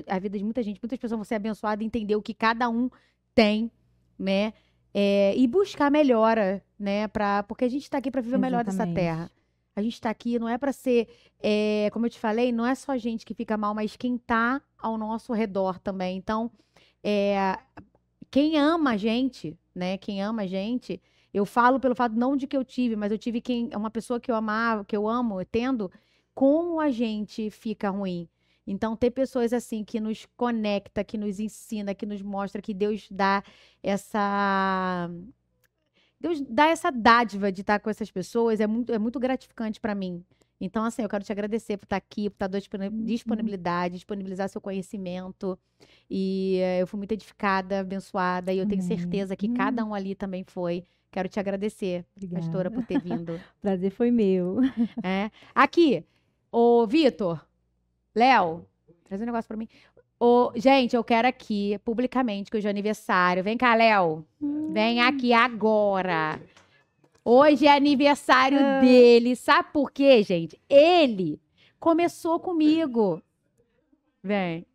a vida de muita gente. Muitas pessoas vão ser abençoadas e entender o que cada um tem, né? E buscar melhora, né? Porque a gente está aqui para viver o melhor dessa Exatamente. terra. A gente está aqui, não é para ser, como eu te falei, não é só gente que fica mal, mas quem tá ao nosso redor também. Então, quem ama a gente, né? Quem ama a gente, eu falo pelo fato não de que eu tive, mas eu tive uma pessoa que eu amava, que eu amo, tendo, como a gente fica ruim. Então, ter pessoas assim que nos conecta, que nos ensina, que nos mostra que Deus dá essa dádiva de estar com essas pessoas, é muito gratificante para mim. Então, assim, eu quero te agradecer por estar aqui, por estar dando disponibilidade, disponibilizar seu conhecimento. E eu fui muito edificada, abençoada, e eu tenho certeza que cada um ali também foi. Quero te agradecer, Obrigada. pastora, por ter vindo. Prazer foi meu. Aqui, ô Vitor, Léo, traz um negócio pra mim. Gente, eu quero aqui, publicamente, que hoje é aniversário. Vem cá, Léo. Vem aqui agora. Hoje é aniversário dele. Sabe por quê, gente? Ele começou comigo. Vem.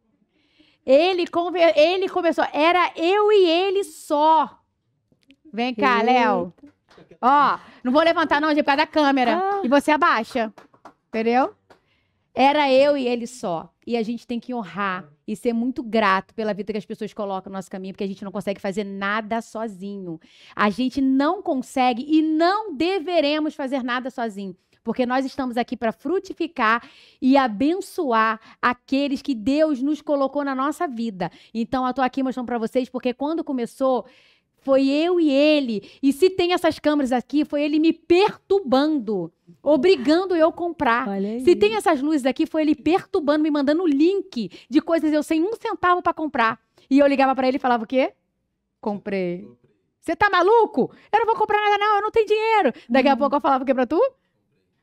Ele começou. Era eu e ele só. Vem cá, Léo. Ó, não vou levantar não, gente, por causa da câmera. E você abaixa. Entendeu? Era eu e ele só. E a gente tem que honrar e ser muito grato pela vida que as pessoas colocam no nosso caminho, porque a gente não consegue fazer nada sozinho. A gente não consegue e não deveremos fazer nada sozinho. Porque nós estamos aqui para frutificar e abençoar aqueles que Deus nos colocou na nossa vida. Então, eu estou aqui mostrando para vocês, porque quando começou, foi eu e ele. E se tem essas câmeras aqui, foi ele me perturbando, obrigando eu a comprar. Se tem essas luzes aqui, foi ele perturbando, me mandando link de coisas eu sem um centavo para comprar. E eu ligava para ele e falava o quê? Comprei. Você tá maluco? Eu não vou comprar nada não, eu não tenho dinheiro. Daqui a pouco eu falava o quê pra tu?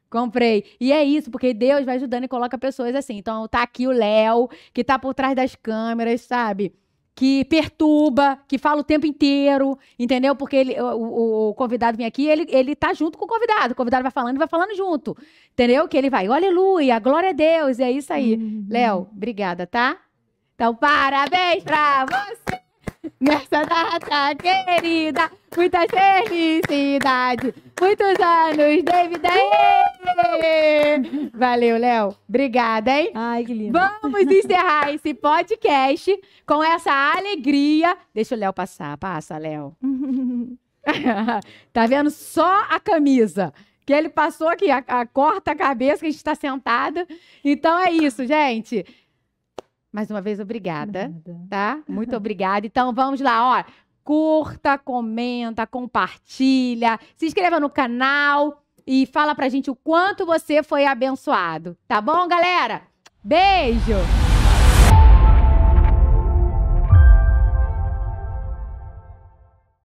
Comprei. E é isso, porque Deus vai ajudando e coloca pessoas assim. Então tá aqui o Léo, que tá por trás das câmeras, sabe? Que perturba, que fala o tempo inteiro, entendeu? Porque o convidado vem aqui, ele tá junto com o convidado vai falando e vai falando junto, entendeu? Que ele vai, aleluia, glória a Deus, e é isso aí. Léo, obrigada, tá? Então, parabéns pra você nessa data querida, muita felicidade, muitos anos de vida. Valeu, Léo. Obrigada, hein? Ai, que lindo. Vamos encerrar esse podcast com essa alegria. Deixa o Léo passar. Passa, Léo. Tá vendo? Só a camisa. Que ele passou aqui, corta a cabeça, que a gente tá sentada. Então é isso, gente. Mais uma vez, obrigada, tá? Muito obrigada. Então, vamos lá, ó. curta, comenta, compartilha, se inscreva no canal e fala pra gente o quanto você foi abençoado. Tá bom, galera? Beijo!